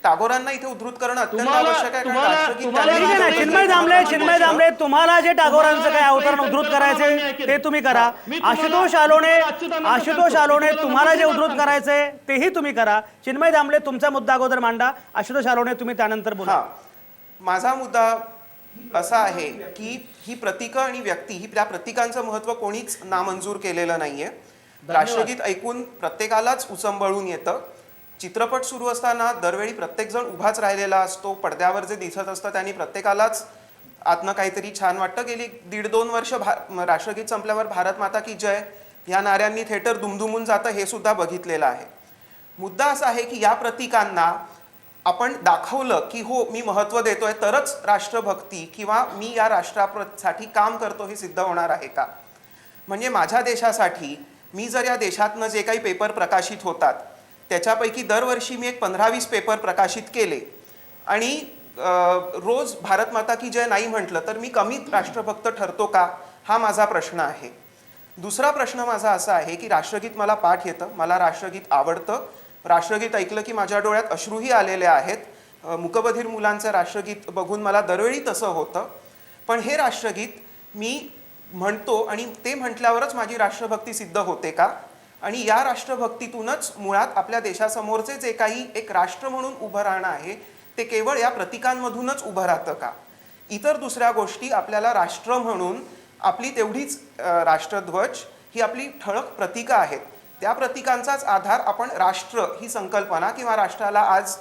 टागोरांना इथे उद्धृत करणं अत्यंत तुम्हाला- आवश्यक आहे, कारण तुम्हाला- राष्ट्रगीत तुम्हाला- त्यांनी ठीक आहे ना, चिन्मय दामले तुम्हाला जे टागोरांचं काय अवतरण उद्धृत करायचंय ते तुम्ही करा. आशुतोष आलोने तुम्हाला जे उद्धृत करायचंय तेही तुम्ही करा. चिन्मय दामले तुमचा मुद्दा अगोदर मांडा. आशुतोष आलोने तुम्ही त्यानंतर बोला. हा, माझा मुद्दा असा आहे की ही प्रतीकं आणि व्यक्ती ही त्या प्रतीकांचं महत्त्व कोणीच नामंजूर केलेलं नाहीये. राष्ट्रगीत ऐकून प्रत्येकालाच उचंबळून येतं. चित्रपट सुरू असताना दरवेळी प्रत्येकजण उभाच राहिलेला असतो. पडद्यावर जे दिसत असतं त्यांनी प्रत्येकालाच आतनं काहीतरी छान वाटतं. गेली 1.5-2 वर्ष राष्ट्रगीत संपल्यावर भारत माता की जय या नाऱ्यांनी थिएटर दुमदुमून जातं हे सुद्धा बघितलेलं आहे. मुद्दा असा आहे की या प्रतीकांना आपण दाखवलं की हो मी महत्त्व देतोय तरच राष्ट्रभक्ती किंवा मी या राष्ट्रासाठी काम करतो हे सिद्ध होणार आहे का? म्हणजे माझ्या देशासाठी मी जर या देशातनं जे काही पेपर प्रकाशित होतात त्याच्यापैकी दरवर्षी मी एक 15-20 पेपर प्रकाशित केले आणि रोज भारत माता की जय नाही म्हटलं तर मी कमी राष्ट्रभक्त ठरतो का? हा माझा प्रश्न आहे. दुसरा प्रश्न माझा असा आहे की राष्ट्रगीत मला पाठ येतं, मला राष्ट्रगीत आवडतं. राष्ट्रगीत ऐकलं की माझ्या डोळ्यात अश्रूही आलेले आहेत. मूकबधीर मुलांचं राष्ट्रगीत बघून मला दरवेळी तसं होतं. पण हे राष्ट्रगीत मी म्हणतो आणि ते म्हटल्यावरच माझी राष्ट्रभक्ती सिद्ध होते का? आणि या राष्ट्रभक्तीतूनच मुळात आपल्या देशासमोरचे जे काही एक राष्ट्र म्हणून उभं राहणं आहे ते केवळ या प्रतीकांमधूनच उभं राहतं का? इतर दुसऱ्या गोष्टी आपल्याला राष्ट्र म्हणून आपली तेवढीच राष्ट्रध्वज ही आपली ठळक प्रतीकं आहेत. त्या प्रतीकांचाच आधार आपण राष्ट्र ही संकल्पना किंवा राष्ट्राला आज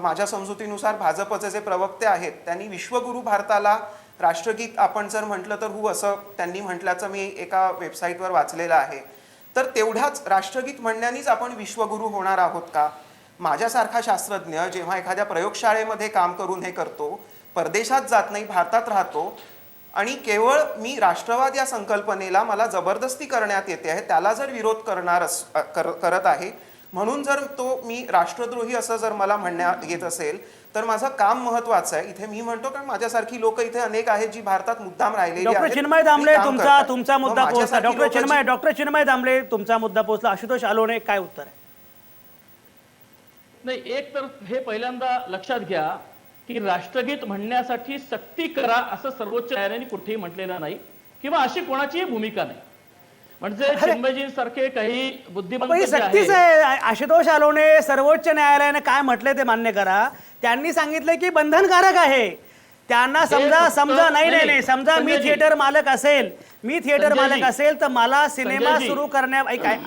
माझ्या समजुतीनुसार भाजपचे जे प्रवक्ते आहेत त्यांनी विश्वगुरू भारताला राष्ट्रगीत आपण जर म्हटलं तर असं त्यांनी म्हटल्याचं मी एका वेबसाईटवर वाचलेलं आहे. तर तेवढ्याच राष्ट्रगीत म्हणण्यानेच आपण विश्वगुरू होणार आहोत का? माझ्यासारखा शास्त्रज्ञ जेव्हा एखाद्या प्रयोगशाळेमध्ये काम करून हे करतो, परदेशात जात नाही, भारतात राहतो आणि केवळ मी राष्ट्रवाद या संकल्पनेला मला जबरदस्ती करण्यात येते आहे त्याला जर विरोध करत आहे म्हणून जर तो मी राष्ट्रद्रोही असं जर मला म्हणण्यात येत असेल तर माझं काम महत्वाचं आहे. इथे मी म्हणतो कारण माझ्यासारखी लोक इथे अनेक आहेत जी भारतात मुद्दाम राहिलेली आहेत. डॉक्टर चिन्मय दामले तुमचा मुद्दा पोहोचला. डॉक्टर चिन्मय दामले तुमचा मुद्दा पोहोचला. आशुतोष आलोणे काय उत्तर आहे? नाही, एक तर हे पहिल्यांदा लक्षात घ्या की राष्ट्रगीत म्हणण्यासाठी सक्ती करा असं सर्वोच्च न्यायालयाने कुठेही म्हटलेलं नाही किंवा अशी कोणाचीही भूमिका नाही. म्हणजे चिन्मयजींसारखे काही बुद्धिमंत जे सक्तीच आहेत, आहे. आशुतोष आलोणे सर्वोच्च न्यायालयाने काय म्हटले ते मान्य करा. त्यांनी सांगितले की बंधनकारक आहे. त्यांना समजा नाही समजा मी थिएटर मालक असेल तर मला सिनेमा सुरू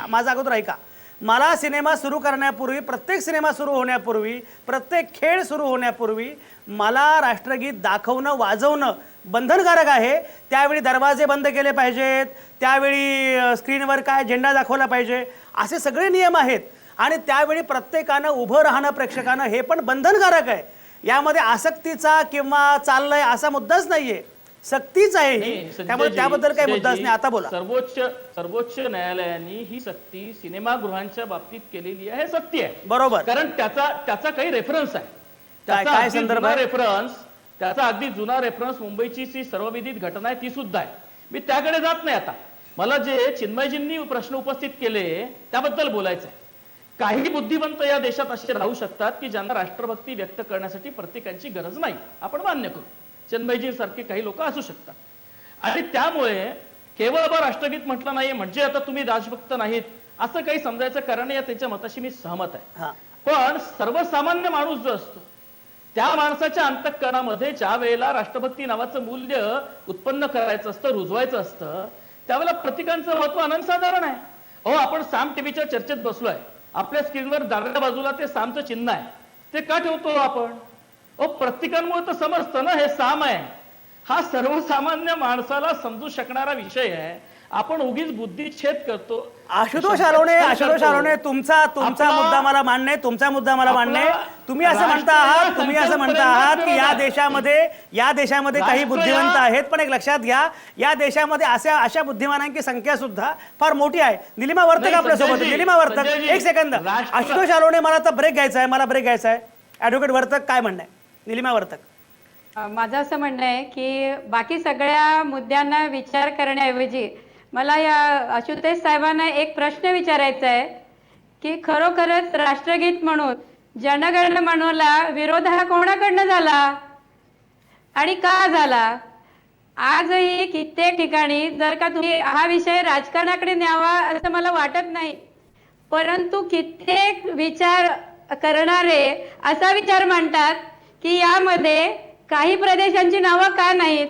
माझा अगोदर ऐका. मला सिनेमा सुरू करण्यापूर्वी प्रत्येक सिनेमा सुरू होण्यापूर्वी प्रत्येक खेळ सुरू होण्यापूर्वी मला राष्ट्रगीत दाखवणं वाजवणं बंधनकारक आहे. त्यावेळी दरवाजे बंद केले पाहिजेत, त्यावेळी स्क्रीनवर काय झेंडा दाखवला पाहिजे असे सगळे नियम आहेत आणि त्यावेळी प्रत्येकानं उभं राहणं प्रेक्षकानं हे पण बंधनकारक आहे. यामध्ये आसक्तीचा किंवा चाललंय असा मुद्दाच नाहीये, सक्तीच आहे ही. त्यामुळे त्याबद्दल काही मुद्दाच नाही. आता बोला. सर्वोच्च न्यायालयाने ही सक्ती सिनेमागृहांच्या बाबतीत केलेली आहे, सक्ती आहे बरोबर. कारण त्याचा काही रेफरन्स आहे. काय संदर्भ आहे? त्याचा अगदी जुना रेफरन्स मुंबईची जी सर्वविदित घटना आहे ती सुद्धा आहे. मी त्याकडे जात नाही. आता मला जे चिन्मयजींनी प्रश्न उपस्थित केले त्याबद्दल बोलायचं आहे. काही बुद्धिमंत या देशात असे राहू शकतात की ज्यांना राष्ट्रभक्ती व्यक्त करण्यासाठी प्रत्येकाची गरज नाही, आपण मान्य करू. चिन्मयजींसारखे काही लोक असू शकतात आणि त्यामुळे केवळ राष्ट्रगीत म्हटलं नाही म्हणजे आता तुम्ही राजभक्त नाहीत असं काही समजायचं कारण या त्याच्या मताशी मी सहमत आहे. पण सर्वसामान्य माणूस जो असतो त्या माणसाच्या अंतःकरणामध्ये ज्या वेळेला राष्ट्रभक्ती नावाचं मूल्य उत्पन्न करायचं असतं, रुजवायचं असतं, त्यावेळेला प्रतीकांचं महत्व अनन्यसाधारण आहे. आपण साम टीव्हीच्या चर्चेत बसलोय, आपल्या स्क्रीनवर डाव्या बाजूला ते सामचं चिन्ह आहे, ते का ठेवतो आपण? प्रतीकांमुळे तर समजतं ना हे साम आहे. हा सर्वसामान्य माणसाला समजू शकणारा विषय आहे. आपण उगीच बुद्धिच्छेद करतो. आशुतोष आलोणे तुमचा मुद्दा मला मान्य आहे. तुमचा मुद्दा मला मान्य आहे. तुम्ही असं म्हणता आहात की या देशामध्ये काही बुद्धिमंत आहेत, पण एक लक्षात घ्या या देशामध्ये अशा बुद्धिमानांची संख्या सुद्धा फार मोठी आहे. निलिमा वर्तक आपल्यासोबत. निलिमा वर्तक एक सेकंद. आशुतोष आलोणे मला आता ब्रेक घ्यायचा आहे. ॲडव्होकेट वर्तक काय म्हणणं आहे? निलिमा वर्तक. माझं असं म्हणणं आहे की बाकी सगळ्या मुद्द्यांना विचार करण्याऐवजी मला या आशुतोष साहेबांना एक प्रश्न विचारायचा आहे की खरोखरच राष्ट्रगीत म्हणून जनगण मनोला विरोध हा कोणाकडनं झाला आणि का झाला? आजही कित्येक ठिकाणी जर का तुम्ही हा विषय राजकारणाकडे न्यावा असं मला वाटत नाही, परंतु कित्येक विचार करणारे असा विचार मांडतात की यामध्ये काही प्रदेशांची नावं का नाहीत?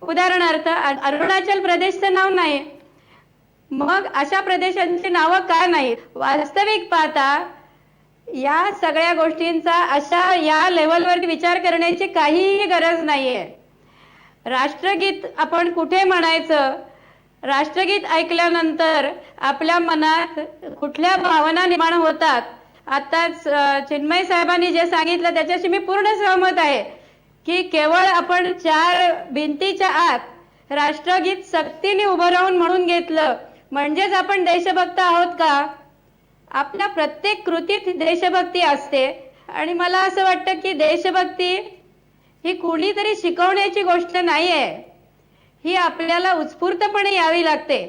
उदाहरणार्थ अरुणाचल प्रदेशचं नाव नाही. मग अशा प्रदेशांची नावं का नाहीत? वास्तविक पाहता या सगळ्या गोष्टींचा अशा या लेवलवर विचार करण्याची काहीही गरज नाहीये. राष्ट्रगीत आपण कुठे म्हणायचं? राष्ट्रगीत ऐकल्यानंतर आपल्या मनात कुठल्या भावना निर्माण होतात? आताच चिन्मय साहेबांनी जे सांगितलं त्याच्याशी मी पूर्ण सहमत आहे की केवळ आपण 4 भिंतीच्या आत राष्ट्रगीत सक्तीने उभं राहून म्हणून घेतलं म्हणजेच आपण देशभक्त आहोत का? आपल्या प्रत्येक कृतीत देशभक्ती असते आणि मला असं वाटतं की देशभक्ती ही कुणीतरी शिकवण्याची गोष्ट नाहीये, ही आपल्याला उत्स्फूर्तपणे यावी लागते.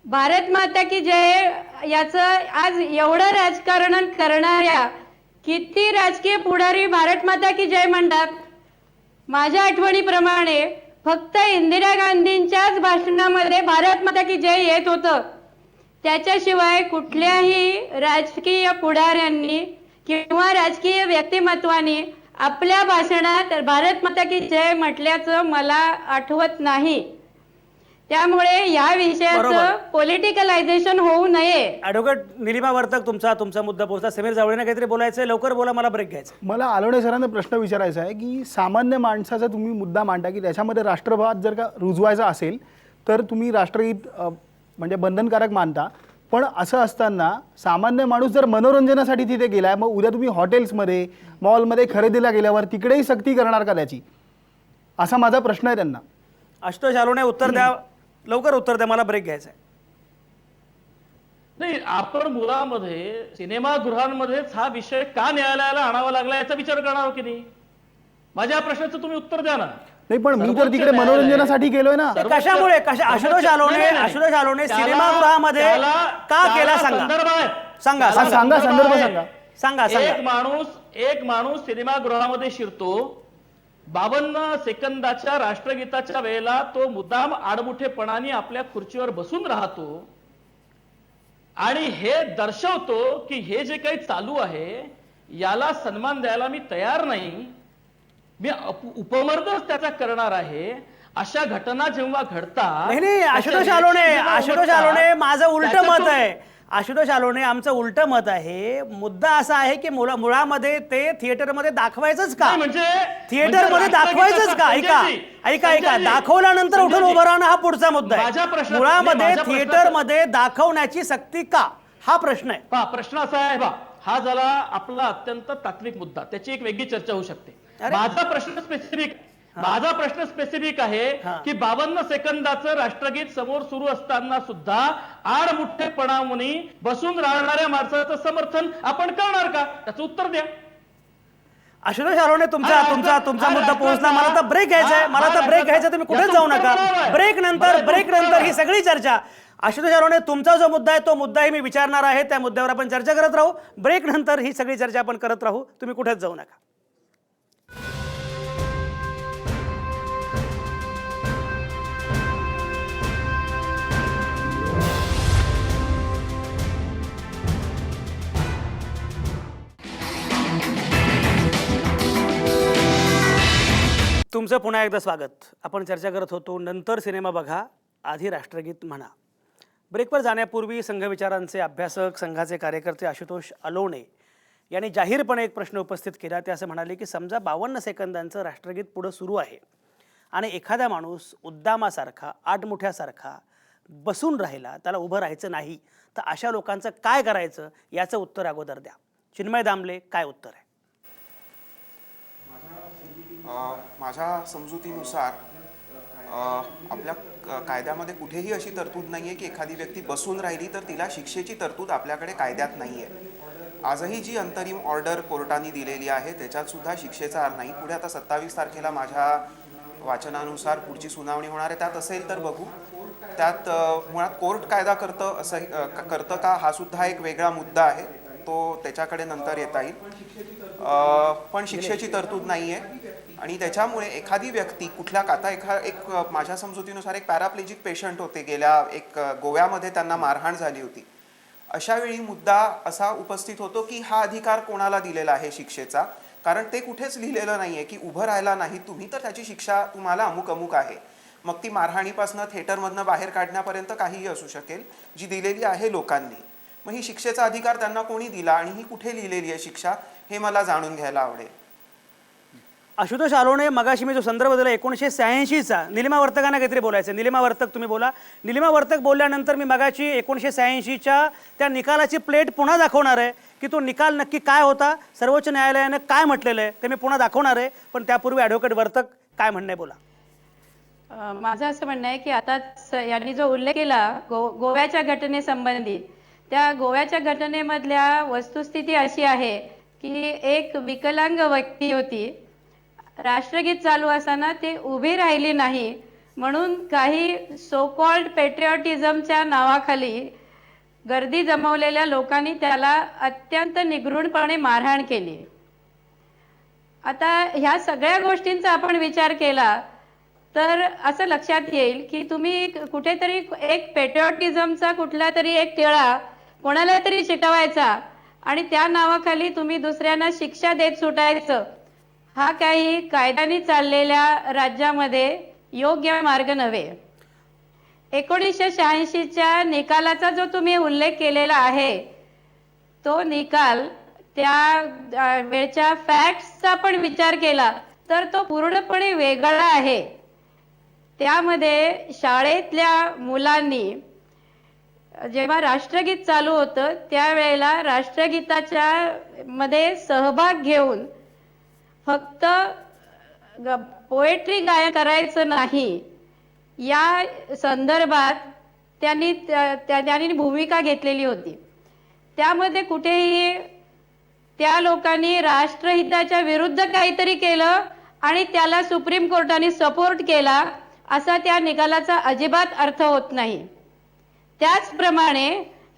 भारत माता की जय याचं आज एवढं राजकारण करणाऱ्या किती राजकीय पुढारी भारत माता की जय म्हणतात. माझ्या आठवणीप्रमाणे फक्त इंदिरा गांधींच्याच भाषणामध्ये भारत माता की जय येत होतं. त्याच्याशिवाय कुठल्याही राजकीय पुढाऱ्यांनी किंवा राजकीय व्यक्तिमत्वानी आपल्या भाषणात भारत माता की जय म्हटल्याचं मला आठवत नाही. त्यामुळे या विषयाचं बरोबर. पॉलिटिकलायझेशन होऊ नये. ॲडव्होकेट निलिमा वर्तक तुमचा मुद्दा पोहोचला. समीर जावळेने काहीतरी बोलायचं, लवकर बोला, मला ब्रेक घ्यायचा. मला आलोणे सरांना प्रश्न विचारायचा आहे की सामान्य माणसाचा तुम्ही मुद्दा मांडता की त्याच्यामध्ये राष्ट्रभाव जर का रुजवायचा असेल तर तुम्ही राष्ट्रगीत म्हणजे बंधनकारक मानता. पण असं असताना सामान्य माणूस जर मनोरंजनासाठी तिथे गेलाय, मग उद्या तुम्ही हॉटेल्समध्ये मॉलमध्ये खरेदीला गेल्यावर तिकडेही सक्ती करणार का त्याची? असा माझा प्रश्न आहे त्यांना. आशुतोष आलोने उत्तर द्या, लवकर उत्तर द्या, मला ब्रेक घ्यायचा आहे. नाही, आपण मुळामध्ये सिनेमागृहांमध्येच हा विषय का न्यायालयाला आणावा लागला याचा विचार करणार हो की नाही? माझ्या प्रश्नाचं तुम्ही उत्तर द्या ना. नाही, पण मी तर तिकडे मनोरंजनासाठी गेलोय ना. ते कशामुळे आशुतोष आलोने सिनेमागृहामध्ये का केला सांगा सांगा सांगा, संदर्भ सांगा. सांगा एक माणूस सिनेमागृहामध्ये शिरतो, 52 सेकंदाच्या राष्ट्रगीताच्या वेळेला तो मुद्दाम आडमुठेपणाने आपल्या खुर्चीवर बसून राहतो आणि हे दर्शवतो की हे जे काही चालू आहे याला सन्मान द्यायला मी तयार नाही, मी उपमर्दच त्याचा करणार आहे. अशा घटना जेव्हा घडतात, नाही, आशुतोष आलोने माझं उलट मत आहे. आशुतोष आलोने आमचं उलट मत आहे. मुद्दा असा आहे की मुळामध्ये ते थिएटरमध्ये दाखवायचंच का? म्हणजे थिएटरमध्ये दाखवायचंच का? ऐका दाखवल्यानंतर उठून उभं राहणं हा पुढचा मुद्दा आहे. मुळामध्ये थिएटरमध्ये दाखवण्याची सक्ती का, हा प्रश्न आहे. प्रश्न असा आहे हा झाला आपला अत्यंत तात्विक मुद्दा, त्याची एक वेगळी चर्चा होऊ शकते. माझा प्रश्न स्पेसिफिक आहे की 52 सेकंदाचं राष्ट्रगीत समोर सुरू असताना सुद्धा आडमुठ्ठेपणामुळे बसून राहणाऱ्या माणसाचं समर्थन आपण करणार का? त्याचं उत्तर द्या. आशुतोष आलोने तुमचा मुद्दा पोहोचला. मला तर ब्रेक घ्यायचा आहे. तुम्ही कुठेच जाऊ नका. ब्रेक नंतर ही सगळी चर्चा. आशुतोष आलोने तुमचा जो मुद्दा आहे तो मुद्दाही मी विचारणार आहे. त्या मुद्द्यावर आपण चर्चा करत राहू. ब्रेक नंतर ही सगळी चर्चा आपण करत राहू. तुम्ही कुठेच जाऊ नका. तुमचं पुन्हा एकदा स्वागत. आपण चर्चा करत होतो नंतर सिनेमा बघा, आधी राष्ट्रगीत म्हणा. ब्रेकवर जाण्यापूर्वी संघविचारांचे अभ्यासक, संघाचे कार्यकर्ते आशुतोष आलोने यांनी जाहीरपणे एक प्रश्न उपस्थित केला. ते असं म्हणाले की समजा 52 सेकंदांचं राष्ट्रगीत पुढं सुरू आहे आणि एखादा माणूस उद्दामासारखा, आडमुठ्यासारखा बसून राहिला, त्याला उभं राहायचं नाही, तर अशा लोकांचं काय करायचं याचं उत्तर अगोदर द्या. चिन्मय दामले, काय उत्तर आहे? माझ्या समजुतीनुसार आपल्या कायद्यामध्ये कुठेही अशी तरतूद नाही आहे की एखादी व्यक्ती बसून राहिली तर तिला शिक्षेची तरतूद आपल्याकडे कायद्यात नाही आहे. आजही जी अंतरिम ऑर्डर कोर्टाने दिलेली आहे त्याच्यात सुद्धा शिक्षेचा अर्थ नाही. पुढे आता 27 तारखेला माझ्या वाचनानुसार पुढची सुनावणी होणार आहे, त्यात असेल तर बघू. त्यात मुळात कोर्ट कायदा करतं का हा सुद्धा एक वेगळा मुद्दा आहे, तो त्याच्याकडे नंतर येता येईल. पण शिक्षेची तरतूद नाही आहे आणि त्याच्यामुळे एखादी व्यक्ती एक माझ्या समजुतीनुसार एक पॅराप्लेजिक पेशंट होते, गेल्या गोव्यामध्ये त्यांना मारहाण झाली होती. अशा वेळी मुद्दा असा उपस्थित होतो की हा अधिकार कोणाला दिलेला आहे शिक्षेचा, कारण ते कुठेच लिहिलेलं नाही आहे की उभं राहायला नाही तुम्ही तर त्याची शिक्षा तुम्हाला अमुक अमुक आहे. मग ती मारहाणीपासून थिएटरमधनं बाहेर काढण्यापर्यंत काहीही असू शकेल, जी दिलेली आहे लोकांनी. मग ही शिक्षेचा अधिकार त्यांना कोणी दिला आणि ही कुठे लिहिलेली आहे शिक्षा, हे मला जाणून घ्यायला आवडेल. आशुतोष अलोणे, मगाशी मी जो संदर्भ दिला 1986चा, निलिमा वर्तकांना काहीतरी बोलायचं. निलिमा वर्तक तुम्ही बोला. निलिमा वर्तक बोलल्यानंतर मी मगाशी 1986च्या त्या निकालाची प्लेट पुन्हा दाखवणार आहे की तो निकाल नक्की काय होता, सर्वोच्च न्यायालयानं काय म्हटलेलं आहे ते मी पुन्हा दाखवणार आहे. पण त्यापूर्वी ॲडव्होकेट वर्तक काय म्हणणं आहे बोला. माझं असं म्हणणं आहे की आता यांनी जो उल्लेख केला गोव्याच्या घटनेसंबंधी, त्या गोव्याच्या घटनेमधल्या वस्तुस्थिती अशी आहे की एक विकलांग व्यक्ती होती. राष्ट्रगीत चालू असताना ती उभी राहिली नाही म्हणून काही सो कॉल्ड पेट्रिऑटिझमच्या नावाखाली गर्दी जमवलेल्या लोकांनी त्याला अत्यंत निगृढपणे मारहाण केली. आता ह्या सगळ्या गोष्टींचा आपण विचार केला तर असं लक्षात येईल की तुम्ही कुठेतरी एक पेट्रिऑटिझमचा कुठला तरी एक टिळा कोणाला तरी चिटवायचा आणि त्या नावाखाली तुम्ही दुसऱ्यांना शिक्षा देत सुटायचं, हा काही कायद्याने चाललेल्या राज्यामध्ये योग्य मार्ग नव्हे. 1986च्या निकालाचा जो तुम्ही उल्लेख केलेला आहे तो निकाल त्या वेळच्या फॅक्ट्सचा पण विचार केला तर तो पूर्णपणे वेगळा आहे. त्यामध्ये शाळेतल्या मुलांनी जेव्हा राष्ट्रगीत चालू होतं त्यावेळेला राष्ट्रगीताच्या मध्ये सहभाग घेऊन फक्त पोएट्री गायन करायचं नाही या संदर्भात त्यांनी भूमिका घेतलेली होती. त्यामध्ये कुठेही त्या लोकांनी राष्ट्रहिताच्या विरुद्ध काहीतरी केलं आणि त्याला सुप्रीम कोर्टाने सपोर्ट केला असा त्या निकालाचा अजिबात अर्थ होत नाही. त्याचप्रमाणे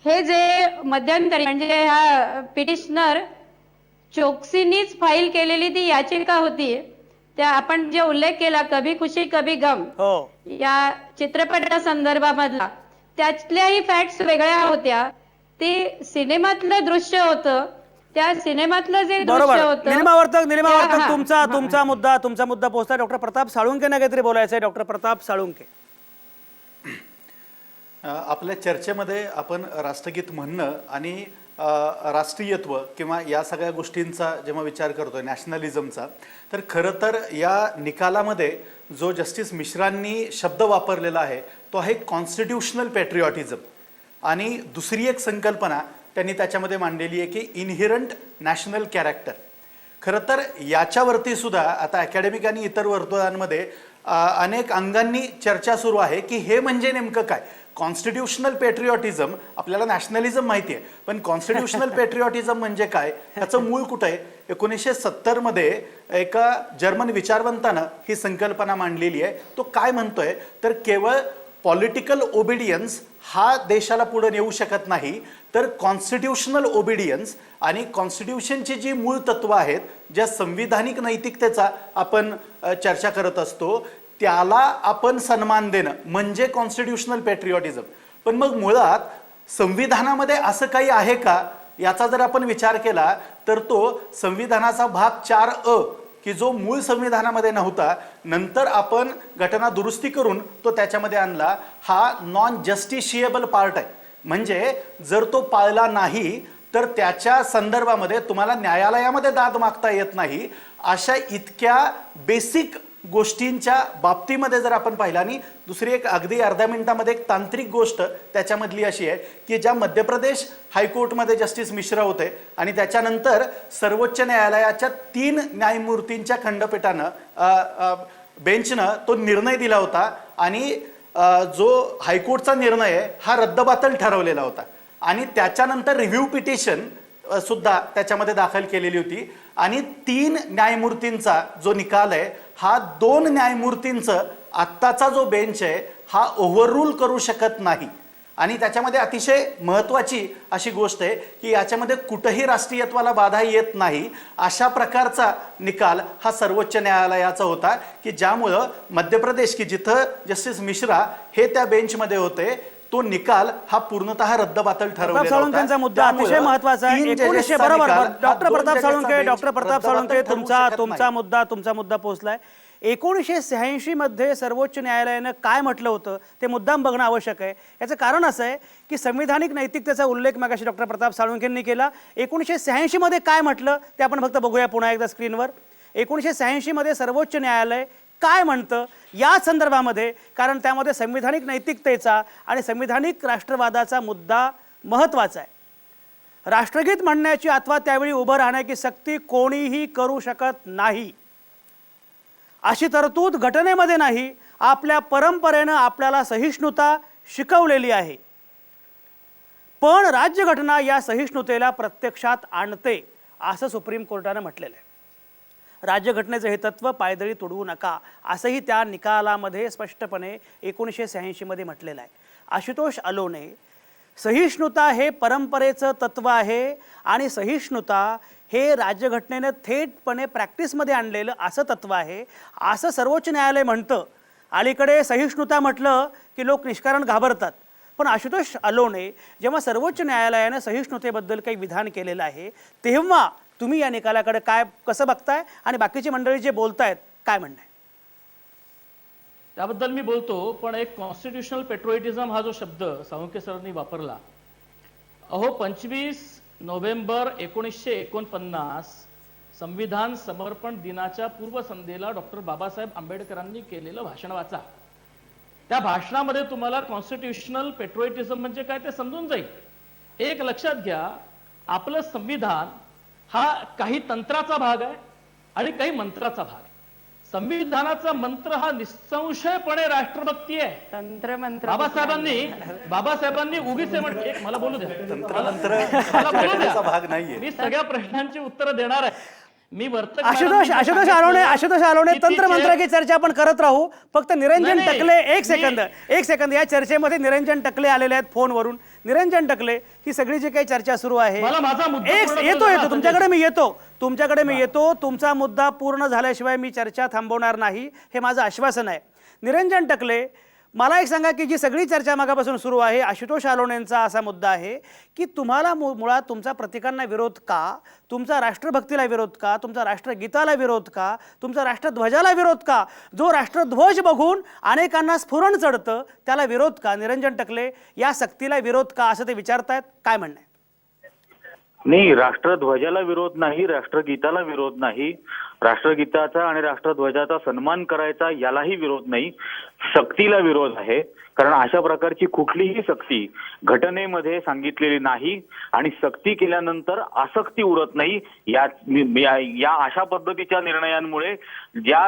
हे जे मध्यंतरी म्हणजे हा पिटिशनर चोक्सीनीच फाईल केलेली ती याचिका होती, त्या आपण जे उल्लेख केला कभी खुशी कभी गम हो, या चित्रपटा संदर्भामधला, त्यातल्याही फॅक्ट्स वेगळ्या होत्या. ते सिनेमातलं दृश्य होतं, त्या सिनेमातलं जे दृश्य बरोबर. होतं. निलिमा वर्तक हा, तुमचा मुद्दा पोहोचला. डॉक्टर प्रताप साळुंकेंना काहीतरी बोलायचं आहे. डॉक्टर प्रताप साळुंके. आपल्या चर्चेमध्ये आपण राष्ट्रगीत म्हणणं आणि राष्ट्रीयत्व किंवा या सगळ्या गोष्टींचा जेव्हा विचार करतोय नॅशनलिझमचा, तर खरं तर या निकालामध्ये जो जस्टिस मिश्रांनी शब्द वापरलेला आहे तो आहे कॉन्स्टिट्यूशनल पॅट्रिऑटिझम. आणि दुसरी एक संकल्पना त्यांनी त्याच्यामध्ये मांडलेली आहे की इनहेरंट नॅशनल कॅरेक्टर. खरं तर याच्यावरती सुद्धा आता अकॅडमिक आणि इतर वर्तुळांमध्ये अनेक अंगांनी चर्चा सुरू आहे की हे म्हणजे नेमकं काय. कॉन्स्टिट्यूशनल पेट्रिऑटिझम, आपल्याला नॅशनलिझम माहिती आहे, पण कॉन्स्टिट्यूशनल पेट्रिऑटिझम म्हणजे काय, त्याचं मूळ कुठं आहे. 1970मध्ये एका जर्मन विचारवंतानं ही संकल्पना मांडलेली आहे. तो काय म्हणतोय तर केवळ पॉलिटिकल ओबिडियन्स हा देशाला पुढे नेऊ शकत नाही, तर कॉन्स्टिट्यूशनल ओबिडियन्स आणि कॉन्स्टिट्यूशनची जी मूळ तत्व आहेत, ज्या संविधानिक नैतिकतेचा आपण चर्चा करत असतो, त्याला आपण सन्मान देणं म्हणजे कॉन्स्टिट्यूशनल पॅट्रिऑटिझम. पण मग मुळात संविधानामध्ये असं काही आहे का याचा जर आपण विचार केला तर तो संविधानाचा भाग 4A की जो मूळ संविधानामध्ये नव्हता, नंतर आपण घटना दुरुस्ती करून तो त्याच्यामध्ये आणला, हा नॉन जस्टिशिएबल पार्ट आहे. म्हणजे जर तो पाळला नाही तर त्याच्या संदर्भामध्ये तुम्हाला न्यायालयामध्ये दाद मागता येत नाही. अशा इतक्या बेसिक गोष्टींच्या बाबतीमध्ये जर आपण पाहिलं, आणि दुसरी एक अगदी अर्ध्या मिनिटामध्ये एक तांत्रिक गोष्ट त्याच्यामधली अशी आहे की ज्या मध्य प्रदेश हायकोर्टमध्ये जस्टिस मिश्रा होते आणि त्याच्यानंतर सर्वोच्च न्यायालयाच्या 3 न्यायमूर्तींच्या खंडपीठानं बेंचनं तो निर्णय दिला होता आणि जो हायकोर्टचा निर्णय आहे हा रद्दबातल ठरवलेला होता आणि त्याच्यानंतर रिव्ह्यू पिटिशन सुद्धा त्याच्यामध्ये दाखल केलेली होती. आणि 3 न्यायमूर्तींचा जो निकाल आहे हा 2 न्यायमूर्तींचं आत्ताचा जो बेंच आहे हा ओव्हररूल करू शकत नाही. आणि त्याच्यामध्ये अतिशय महत्त्वाची अशी गोष्ट आहे की याच्यामध्ये कुठेही राष्ट्रीयत्वाला बाधा येत नाही अशा प्रकारचा निकाल हा सर्वोच्च न्यायालयाचा होता की ज्यामुळं मध्य प्रदेश की जिथं जस्टिस मिश्रा हे त्या बेंचमध्ये होते, तो निकाल हा पूर्णतः रद्दबातल ठरवलेला साळुंखेंचा मुद्दा अतिशय महत्वाचा आहे. 1900 बरोबर डॉक्टर प्रताप साळुंखे तुमचा मुद्दा पोहोचलाय. 1986 मध्ये सर्वोच्च न्यायालयानं काय म्हटलं होतं ते मुद्दाम बघणं आवश्यक आहे. याचं कारण असं आहे की संविधानिक नैतिकतेचा उल्लेख मगाशी डॉक्टर प्रताप साळुंखेंनी केला. 1986 मध्ये काय म्हटलं ते आपण फक्त बघूया पुन्हा एकदा स्क्रीनवर. 1986 मध्ये सर्वोच्च न्यायालय काय म्हणतं या संदर्भामध्ये, कारण त्यामध्ये संविधानिक नैतिकतेचा आणि संविधानिक राष्ट्रवादाचा मुद्दा महत्त्वाचा आहे. राष्ट्रगीत म्हणण्याची अथवा त्यावेळी उभं राहण्याची सक्ती कोणीही करू शकत नाही अशी तरतूद घटनेमध्ये नाही, आपल्या परंपरेनं आपल्याला सहिष्णुता शिकवलेली आहे. पण राज्यघटना या सहिष्णुतेला प्रत्यक्षात आणते असं सुप्रीम कोर्टानं म्हटलेलं आहे. राज्यघटनेचं हे तत्व पायदळी तुडवू नका असंही त्या निकालामध्ये स्पष्टपणे 1986 मध्ये म्हटलेलं आहे. आशुतोष अलोने, सहिष्णुता हे परंपरेचं तत्व आहे आणि सहिष्णुता हे राज्यघटनेनं थेटपणे प्रॅक्टिसमध्ये आणलेलं असं तत्व आहे असं सर्वोच्च न्यायालय म्हणतं. अलीकडे सहिष्णुता म्हटलं की लोक निष्कारण घाबरतात, पण आशुतोष अलोने, जेव्हा सर्वोच्च न्यायालयानं सहिष्णुतेबद्दल काही विधान केलेलं आहे तेव्हा तुम्ही या निकालाकडे कसं बघताय आणि बाकीची मंडळी जे बोलतायत काय म्हणणं आहे त्याबद्दल मी बोलतो. पण एक कॉन्स्टिट्युशनल पेट्रोइटिझम हा जो शब्द साळुंखे सरांनी वापरला, अहो 25 नोव्हेंबर 1949 संविधान समर्पण दिनाच्या पूर्वसंध्येला डॉक्टर बाबासाहेब आंबेडकरांनी केलेलं भाषण वाचा. त्या भाषणामध्ये तुम्हाला कॉन्स्टिट्युशनल पेट्रोइटिझम म्हणजे काय ते समजून जाईल. एक लक्षात घ्या, आपलं संविधान हा काही तंत्राचा भाग आहे आणि काही मंत्राचा भाग आहे. संविधानाचा मंत्र हा निसंशयपणे राष्ट्रभक्ती आहे. तंत्र मंत्र बाबासाहेबांनी उगीच म्हटले, मला बोलू द्या, भाग नाहीये. मी सगळ्या प्रश्नांची उत्तरं देणार आहे. मी आशुतोष अलोने तंत्रमंत्र की चर्चा आपण करत राहू. फक्त निरंजन टकले एक सेकंद या चर्चेमध्ये निरंजन टकले आलेले आहेत फोनवरून. निरंजन टकले, ही सगळी जी काही चर्चा सुरू आहे, येतो तुमच्याकडे मी येतो. तुमचा मुद्दा पूर्ण झाल्याशिवाय मी चर्चा थांबवणार नाही, हे माझं आश्वासन आहे. निरंजन टकले, मला एक सांगा की जी सगळी चर्चा मागापासून सुरू आहे, आशुतोष अलोनेंचा असा मुद्दा आहे की तुम्हाला मुळात तुमचा प्रतीकांना विरोध का, तुमचा राष्ट्रभक्तीला विरोध का, तुमचा राष्ट्रगीताला विरोध का, तुमचा राष्ट्रध्वजाला विरोध का, जो राष्ट्रध्वज बघून अनेकांना स्फुरण चढतं त्याला विरोध का? निरंजन टकले, या सक्तीला विरोध का असं ते विचारतायत, काय म्हणणं आहे? नाही, राष्ट्रध्वजाला विरोध नाही, राष्ट्रगीताला विरोध नाही, राष्ट्रगीताचा आणि राष्ट्रध्वजाचा सन्मान करायचा यालाही विरोध नाही. सक्तीला विरोध आहे, कारण अशा प्रकारची कुठलीही सक्ती घटनेमध्ये सांगितलेली नाही आणि सक्ती केल्यानंतर आसक्ती उरत नाही. या अशा पद्धतीच्या निर्णयांमुळे ज्या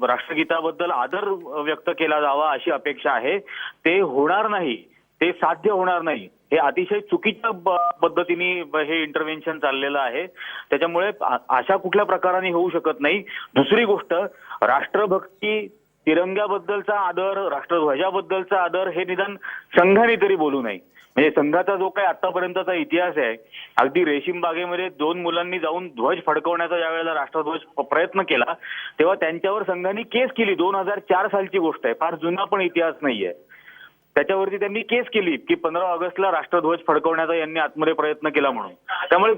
राष्ट्रगीताबद्दल आदर व्यक्त केला जावा अशी अपेक्षा आहे ते होणार नाही, ते साध्य होणार नाही. हे अतिशय चुकीच्या पद्धतीने हे इंटरव्हेन्शन चाललेलं आहे. त्याच्यामुळे अशा कुठल्या प्रकाराने होऊ शकत नाही. दुसरी गोष्ट, राष्ट्रभक्ती, तिरंग्याबद्दलचा आदर, राष्ट्रध्वजाबद्दलचा आदर हे निदान संघाने तरी बोलू नये. म्हणजे संघाचा जो काही आतापर्यंतचा इतिहास आहे, अगदी रेशीम बागेमध्ये 2 मुलांनी जाऊन ध्वज फडकवण्याचा ज्या वेळेला राष्ट्रध्वज प्रयत्न केला तेव्हा त्यांच्यावर संघाने केस केली. 2004 सालची गोष्ट आहे, फार जुना पण इतिहास नाहीये. त्याच्यावरती त्यांनी केस केली की 15 ऑगस्टला राष्ट्रध्वज फडकवण्याचा यांनी आतमध्ये प्रयत्न केला म्हणून. त्यामुळे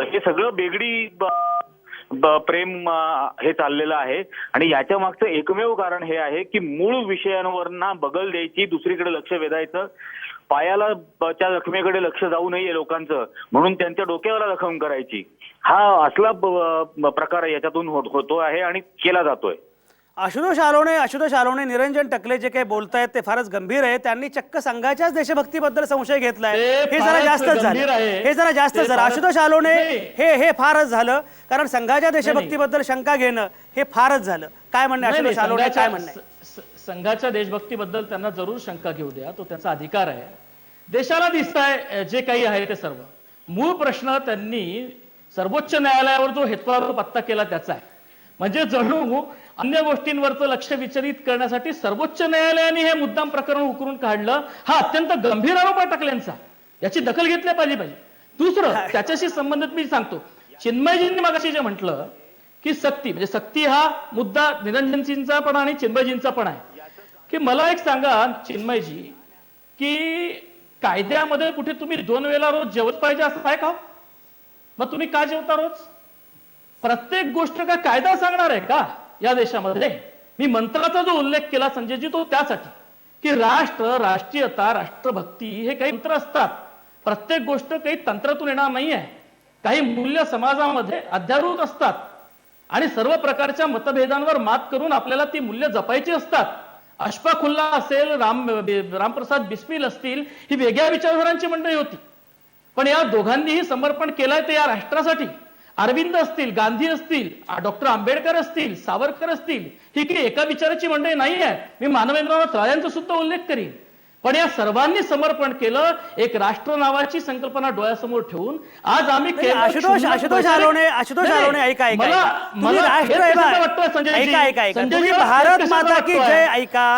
हे सगळं बेगडी प्रेम हे चाललेलं आहे आणि याच्या मागचं एकमेव कारण हे आहे की मूळ विषयांवरना बगल द्यायची, दुसरीकडे लक्ष वेधायचं, पायाला त्या जखमेकडे लक्ष जाऊ नये लोकांचं म्हणून त्यांच्या डोक्याला जखम करायची, हा असला प्रकार याच्यातून होतो आहे आणि केला जातोय. आशुतोष अलोने, निरंजन टकले जे काही बोलतायत ते फारच गंभीर आहे. त्यांनी चक्क संघाच्याच देशभक्तीबद्दल संशय घेतलाय. हे जरा जास्तच झालं. आशुतोष अलोने, हे फारच झालं, कारण संघाच्या देशभक्तीबद्दल शंका घेणं हे फारच झालं. काय म्हणणं आशुतोष अलोने, काय म्हणणं? संघाच्या देशभक्तीबद्दल त्यांना जरूर शंका घेऊ द्या, तो त्यांचा अधिकार आहे. देशाला दिसतंय जे काही आहे ते सर्व. मूळ प्रश्न त्यांनी सर्वोच्च न्यायालयावर जो हेतुआरोप पत्ता केला त्याचा आहे. म्हणजे जणू अन्य गोष्टींवरचं लक्ष विचलित करण्यासाठी सर्वोच्च न्यायालयाने हे मुद्दाम प्रकरण उकरून काढलं. हा अत्यंत गंभीर आरोप आहे टकल्यांचा, याची दखल घेतली पाहिजे. दुसरं, त्याच्याशी संबंधित मी सांगतो, चिन्मयजींनी मगाशी जे म्हटलं की सक्ती, म्हणजे सक्ती हा मुद्दा निरंजनजींचा पण आणि चिन्मयजींचा पण आहे. की मला एक सांगा चिन्मयजी, की कायद्यामध्ये कुठे तुम्ही 2 वेळेला रोज जेवत पाहिजे असं आहे का? मग तुम्ही का जेवता रोज? प्रत्येक गोष्ट काय कायदा सांगणार आहे का या देशामध्ये? मी मंत्राचा जो उल्लेख केला संजयजी तो त्यासाठी की राष्ट्र, राष्ट्रीयता, राष्ट्रभक्ती हे काही मंत्र असतात. प्रत्येक गोष्ट काही तंत्रातून येणार नाही आहे. काही मूल्य समाजामध्ये अध्यारूढ असतात आणि सर्व प्रकारच्या मतभेदांवर मात करून आपल्याला ती मूल्य जपायची असतात. अशफाकुल्ला असेल, रामप्रसाद बिस्मिल असतील, ही वेगळ्या विचारधारांची मंडळी होती, पण या दोघांनीही समर्पण केलंय ते या राष्ट्रासाठी. अरविंद असतील, गांधी असतील, डॉक्टर आंबेडकर असतील, सावरकर असतील, ही काही एका विचाराची मंडळी नाही आहे. मी मानवेंद्रनाथ रायांचा सुद्धा उल्लेख करीन. पण या सर्वांनी समर्पण केलं एक राष्ट्र नावाची संकल्पना डोळ्यासमोर ठेवून. आज आम्ही आशुतोष अलोने ऐका तुम्ही राष्ट्र तुम्ही भारत माता की जय ऐका.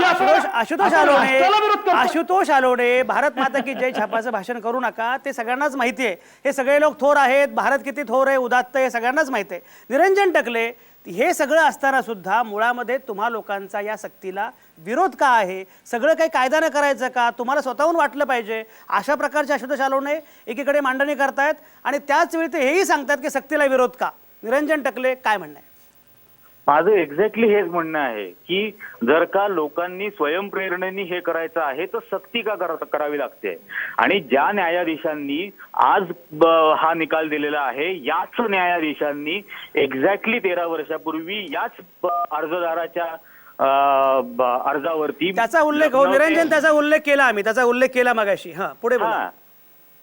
आशुतोष अलोने भारत माता की जय छापाचं भाषण करू नका. ते सगळ्यांनाच माहिती आहे. हे सगळे लोक थोर आहेत. भारत किती थोर आहे, उदात्त आहे, सगळ्यांनाच माहिती आहे. निरंजन टकले, हे सगळं असताना सुद्धा मुळामध्ये तुम्हा लोकांचा या सक्तीला विरोध का आहे? सगळं काही कायद्यानं करायचं का? तुम्हाला स्वतःहून वाटलं पाहिजे अशा प्रकारचे आशुतोष अलोने एकीकडे मांडणी करतायत आणि त्याच वेळी ते हेही सांगतात की सक्तीला विरोध का. निरंजन टकले, काय म्हणणं आहे? माझं एक्झॅक्टली हेच म्हणणं आहे की जर का लोकांनी स्वयंप्रेरणेने हे करायचं आहे तर सक्ती का करावी लागते. आणि ज्या न्यायाधीशांनी आज हा निकाल दिलेला आहे, याच न्यायाधीशांनी एक्झॅक्टली 13 वर्षापूर्वी याच अर्जदाराच्या अर्जावरती त्याचा उल्लेख निरंजन त्याचा उल्लेख केला आम्ही, त्याचा उल्लेख केला मगाशी. हा, पुढे बोला.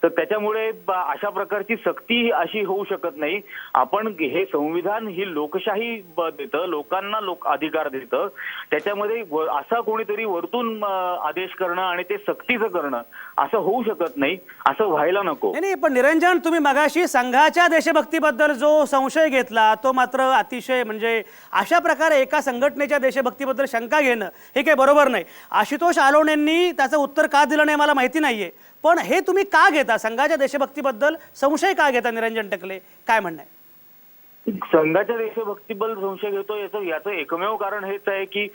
तर त्याच्यामुळे अशा प्रकारची सक्ती अशी होऊ शकत नाही. आपण हे संविधान ही लोकशाही देतं, लोकांना अधिकार देतं. त्याच्यामध्ये असा कोणीतरी वरतून आदेश करणं आणि ते सक्तीचं करणं असं होऊ शकत नाही. असं व्हायला नको. नाही, पण निरंजन तुम्ही मगाशी संघाच्या देशभक्तीबद्दल जो संशय घेतला तो मात्र अतिशय म्हणजे अशा प्रकारे एका संघटनेच्या देशभक्तीबद्दल शंका घेणं हे काही बरोबर नाही. आशुतोष अलोनेंनी त्याचं उत्तर का दिलं नाही मला माहिती नाहीये, पण हे तुम्ही का घेता? संघाच्या देशभक्तीबद्दल संशय का घेता? निरंजन टकले, काय म्हणणं आहे? संघाच्या देशभक्तीबद्दल संशय घेतो याचं एकमेव कारण हेच आहे की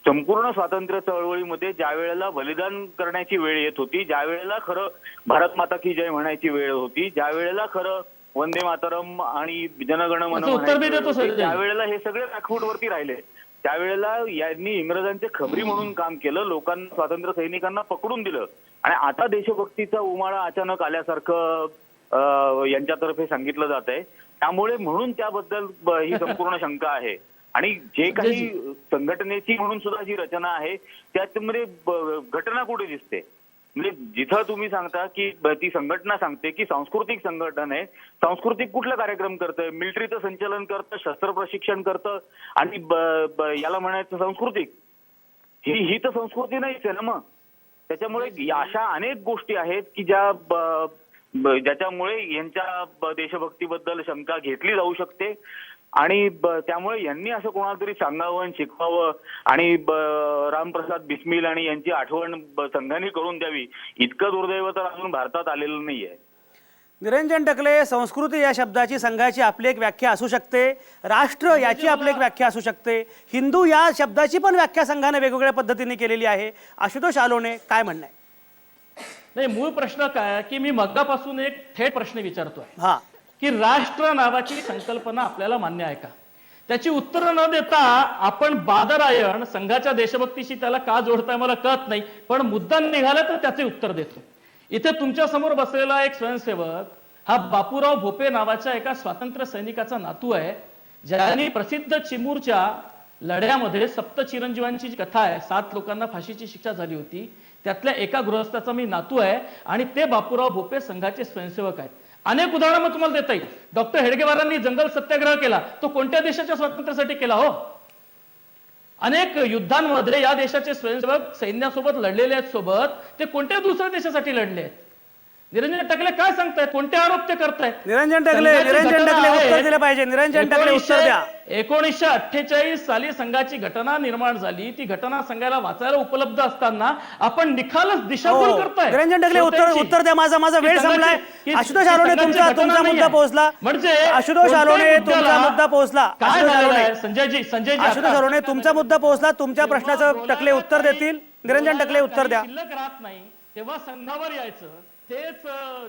संपूर्ण स्वातंत्र्य चळवळीमध्ये ज्या वेळेला बलिदान करण्याची वेळ येत होती, ज्या वेळेला खरं भारत माता की जय म्हणायची वेळ होती, ज्या वेळेला खरं वंदे मातरम आणि जनगण मन त्यावेळेला हे सगळे बॅकफूटवरती राहिले. त्यावेळेला यांनी इंग्रजांचे खबरी म्हणून काम केलं, लोकांना, स्वातंत्र्य सैनिकांना पकडून दिलं आणि आता देशभक्तीचा उमाळा अचानक आल्यासारखं यांच्यातर्फे सांगितलं जात आहे. त्यामुळे म्हणून त्याबद्दल ही संपूर्ण शंका आहे. आणि जे काही संघटनेची म्हणून सुद्धा जी रचना आहे त्यामध्ये घटना कुठे दिसते? म्हणजे जिथं तुम्ही सांगता की ती संघटना सांगते की सांस्कृतिक संघटन आहे, सांस्कृतिक कुठला कार्यक्रम करतंय? मिलिटरीचं संचलन करतं, शस्त्र प्रशिक्षण करतं आणि याला म्हणायचं सांस्कृतिक? ही तर संस्कृती नाहीच आहे ना. मग त्याच्यामुळे अशा अनेक गोष्टी आहेत की ज्याच्यामुळे यांच्या देशभक्तीबद्दल शंका घेतली जाऊ शकते. आणि त्यामुळे यांनी असं कोणाला तरी सांगावं, शिकवावं आणि रामप्रसाद बिस्मिल आणि यांची आठवण संघाने करून द्यावी, इतकं दुर्दैव तर अजून भारतात आलेलं नाहीये. निरंजन टकले, संस्कृती या शब्दाची संघाची आपली एक व्याख्या असू शकते, राष्ट्र याची आपली एक व्याख्या असू शकते, हिंदू या शब्दाची पण व्याख्या संघाने वेगवेगळ्या पद्धतीने केलेली आहे. आशुतोष अलोने, काय म्हणणं आहे? नाही, मूळ प्रश्न काय की मी मगापासून एक थेट प्रश्न विचारतोय हा, की राष्ट्र नावाची संकल्पना आपल्याला मान्य आहे का? त्याची उत्तरं न देता आपण बादरायण संघाच्या देशभक्तीशी त्याला का जोडताय मला कळत नाही, पण मुद्दा निघाला तर त्याचे उत्तर देतो. इथे तुमच्या समोर बसलेला एक स्वयंसेवक हा बापूराव भोपे नावाच्या एका स्वातंत्र्य सैनिकाचा नातू आहे, ज्यांनी प्रसिद्ध चिमूरच्या लढ्यामध्ये सप्त चिरंजीवांची जी कथा आहे, 7 लोकांना फाशीची शिक्षा झाली होती, त्यातल्या एका गृहस्थाचा मी नातू आहे आणि ते बापूराव भोपे संघाचे स्वयंसेवक आहेत. अनेक उदाहरणं मग तुम्हाला देता येईल. डॉक्टर हेडगेवारांनी जंगल सत्याग्रह केला, तो कोणत्या देशाच्या स्वातंत्र्यासाठी केला हो? अनेक युद्धांमध्ये या देशाचे स्वयंसेवक सैन्यासोबत लढलेले आहेत, सोबत ते कोणत्या दुसऱ्या देशासाठी लढले आहेत? निरंजन टकले काय सांगतायत, कोणते आरोप ते करतायत? निरंजन टकले उत्तर दिलं पाहिजे. निरंजन टकले उत्तर द्या. 1948 साली संघाची घटना निर्माण झाली. ती घटना संघाला वाचायला उपलब्ध असताना आपण निखालच दिशाभूल करताय. निरंजन टकले उत्तर द्या. माझा वेळ संपलाय. आशुतोष अलोने तुमचा मुद्दा पोहोचला. म्हणजे आशुतोष अलोने तुमचा मुद्दा पोहोचला. काय झालेलं आहे संजयजी आशुतोष अलोने तुमचा मुद्दा पोहोचला. तुमच्या प्रश्नाचं टकले उत्तर देतील. निरंजन टकले उत्तर द्या. शिल्लक राहत नाही तेव्हा संघावर यायचं. तेच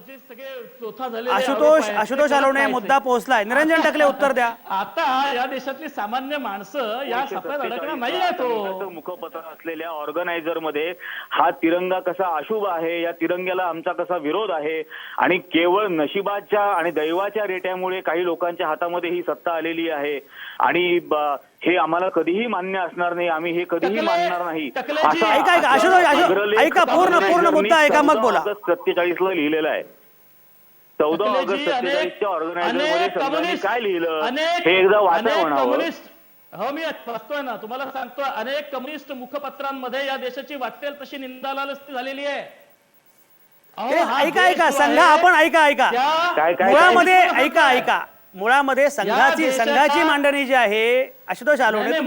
जे सगळे चोथा झालेले आशुतोष अलोने मुद्दा पोहोचलाय. निरंजन टकले उत्तर द्या. आता या देशातली सामान्य माणसं या सफाईत अडकणार नाही आहे. तो मुखपत्र असलेल्या ऑर्गनायझर मध्ये हा तिरंगा कसा अशुभ आहे, या तिरंग्याला आमचा कसा विरोध आहे, आणि केवळ नशिबाच्या आणि दैवाच्या रेट्यामुळे काही लोकांच्या हातामध्ये ही सत्ता आलेली आहे, आणि हे आम्हाला कधीही मान्य असणार नाही, आम्ही हे कधीही मानणार नाही. ऐका पूर्ण मुद्दा ऐका मग बोला. 47 ला लिहिलेला आहे. 14 ऑगस्ट 47च्या ऑर्गनायझर मध्ये संघाने काय लिहिलं हे एकदा वाचा म्हणावं. हो, मी वाचतोय ना, तुम्हाला सांगतोय. अनेक कम्युनिस्ट मुखपत्रांमध्ये या देशाची वाटेल तशी निंदालालस्ती झालेली आहे. ऐका संघा आपण ऐका मुळामध्ये मुळामध्ये संघाची मांडणी जी आहे. आशुतोष अलोने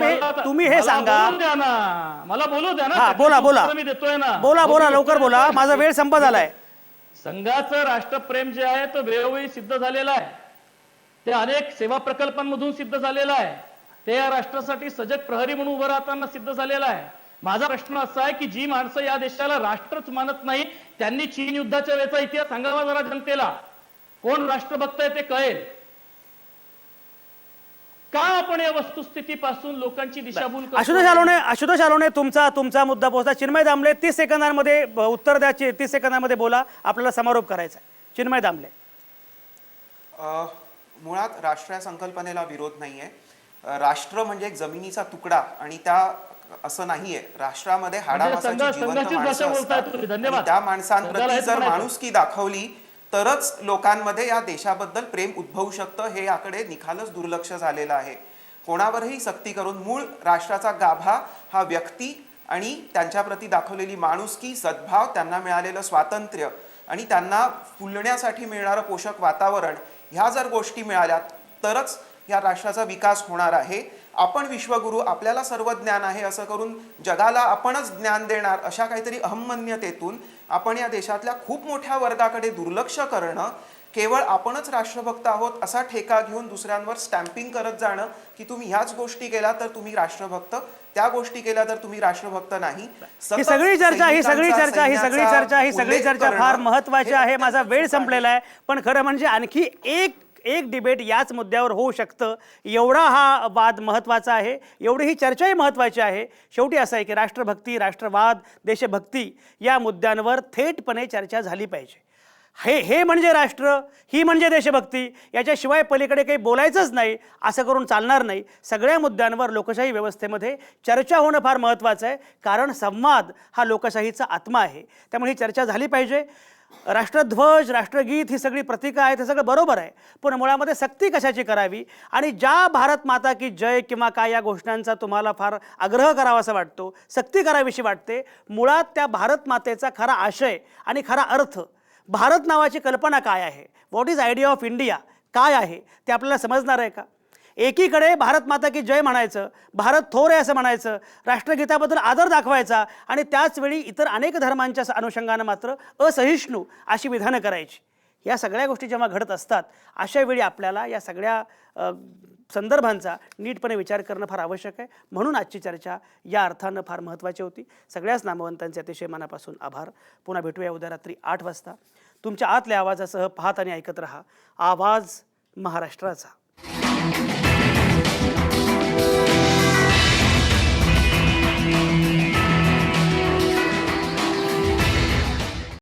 तुम्ही हे सांगा. मला बोलू द्या ना. बोला मी देतोय ना. बोला लवकर बोला. माझा वेळ संपत आलाय. संघाचं राष्ट्रप्रेम जे आहे तो वेळोवेळी सिद्ध झालेलं आहे. ते अनेक सेवा प्रकल्पांमधून सिद्ध झालेलं आहे. ते या राष्ट्रासाठी सजग प्रहरी म्हणून उभं राहताना सिद्ध झालेलं आहे. माझा प्रश्न असा आहे की जी माणसं या देशाला राष्ट्रच मानत नाही त्यांनी चीन युद्धाच्या वेळचा इतिहास सांगावा जरा जनतेला. कोण राष्ट्रभक्त आहे ते कळेल. का आपण या वस्तुस्थितीपासून लोकांची दिशाभूल करतो? आशुतोष अलोने तुमचा मुद्दा पोहोचला. चिन्मय दामले 30 सेकंदांमध्ये उत्तर द्या. 30 सेकंदांमध्ये बोला. आपल्याला समारोप करायचा आहे. चिन्मय दामले. मुळात राष्ट्र या संकल्पनेला विरोध नाहीये. राष्ट्र म्हणजे एक जमिनीचा तुकडा, आणि त्या असं नाहीये. राष्ट्रामध्ये हाडामासाची जिवंत माणसं असतात. त्या माणसांप्रती जर माणुसकी दाखवली तरच लोकांमध्ये या देशाबद्दल प्रेम उद्भवू शकतं. हे याकडे निखालच दुर्लक्ष झालेलं आहे. कोणावरही सक्ती करून मूळ राष्ट्राचा गाभा हा व्यक्ती आणि त्यांच्याप्रती दाखवलेली माणुसकी, सद्भाव, त्यांना मिळालेलं स्वातंत्र्य आणि त्यांना फुलण्यासाठी मिळणारं पोषक वातावरण, ह्या जर गोष्टी मिळाल्या तरच या राष्ट्राचा विकास होणार आहे. आपण विश्वगुरु, आपल्याला सर्व ज्ञान आहे असं करून जगाला आपणच ज्ञान देणार अशा काहीतरी अहमन्यतेतून आपण या देशातल्या खूप मोठ्या वर्गाकडे दुर्लक्ष करणं, केवळ आपणच राष्ट्रभक्त आहोत असा ठेका घेऊन दुसऱ्यांवर स्टॅम्पिंग करत जाणं की तुम्ही ह्याच गोष्टी केल्या तर तुम्ही राष्ट्रभक्त, त्या गोष्टी केल्या तर तुम्ही राष्ट्रभक्त नाही. ही सगळी चर्चा फार महत्वाची आहे. माझा वेळ संपलेला आहे. पण खरं म्हणजे आणखी एक डिबेट याच मुद्द्यावर होऊ शकतं. एवढा हा वाद महत्त्वाचा आहे. एवढी ही चर्चाही महत्त्वाची आहे. शेवटी असं आहे की राष्ट्रभक्ती, राष्ट्रवाद, देशभक्ती या मुद्द्यांवर थेटपणे चर्चा झाली पाहिजे. हे म्हणजे राष्ट्र, ही म्हणजे देशभक्ती, याच्याशिवाय पलीकडे काही बोलायचंच नाही असं करून चालणार नाही. सगळ्या मुद्द्यांवर लोकशाही व्यवस्थेमध्ये चर्चा होणं फार महत्त्वाचं आहे. कारण संवाद हा लोकशाहीचा आत्मा आहे. त्यामुळे ही चर्चा झाली पाहिजे. राष्ट्रध्वज, राष्ट्रगीत ही सगळी प्रतीकं आहेत, हे सगळं बरोबर आहे. पण मुळामध्ये सक्ती कशाची करावी आणि ज्या भारत माता की जय किंवा काय या घोषणांचा तुम्हाला फार आग्रह करावासा वाटतो, सक्ती करावीशी वाटते, मुळात त्या भारत मातेचा खरा आशय आणि खरा अर्थ, भारत नावाची कल्पना काय आहे, what is idea of India काय आहे ते आपल्याला समजणार आहे का? एकीकडे भारत माता की जय म्हणायचं, भारत थोर आहे असं म्हणायचं, राष्ट्रगीताबद्दल आदर दाखवायचा आणि त्याचवेळी इतर अनेक धर्मांच्या अनुषंगानं मात्र असहिष्णू अशी विधानं करायची. या सगळ्या गोष्टी जेव्हा घडत असतात अशा वेळी आपल्याला या सगळ्या संदर्भांचा नीटपणे विचार करणं फार आवश्यक आहे. म्हणून आजची चर्चा या अर्थानं फार महत्त्वाची होती. सगळ्याच नामवंतांचे अतिशय मनापासून आभार. पुन्हा भेटूया उद्या रात्री 8 वाजता. तुमच्या आतल्या आवाजासह पाहत आणि ऐकत रहा आवाज महाराष्ट्राचा.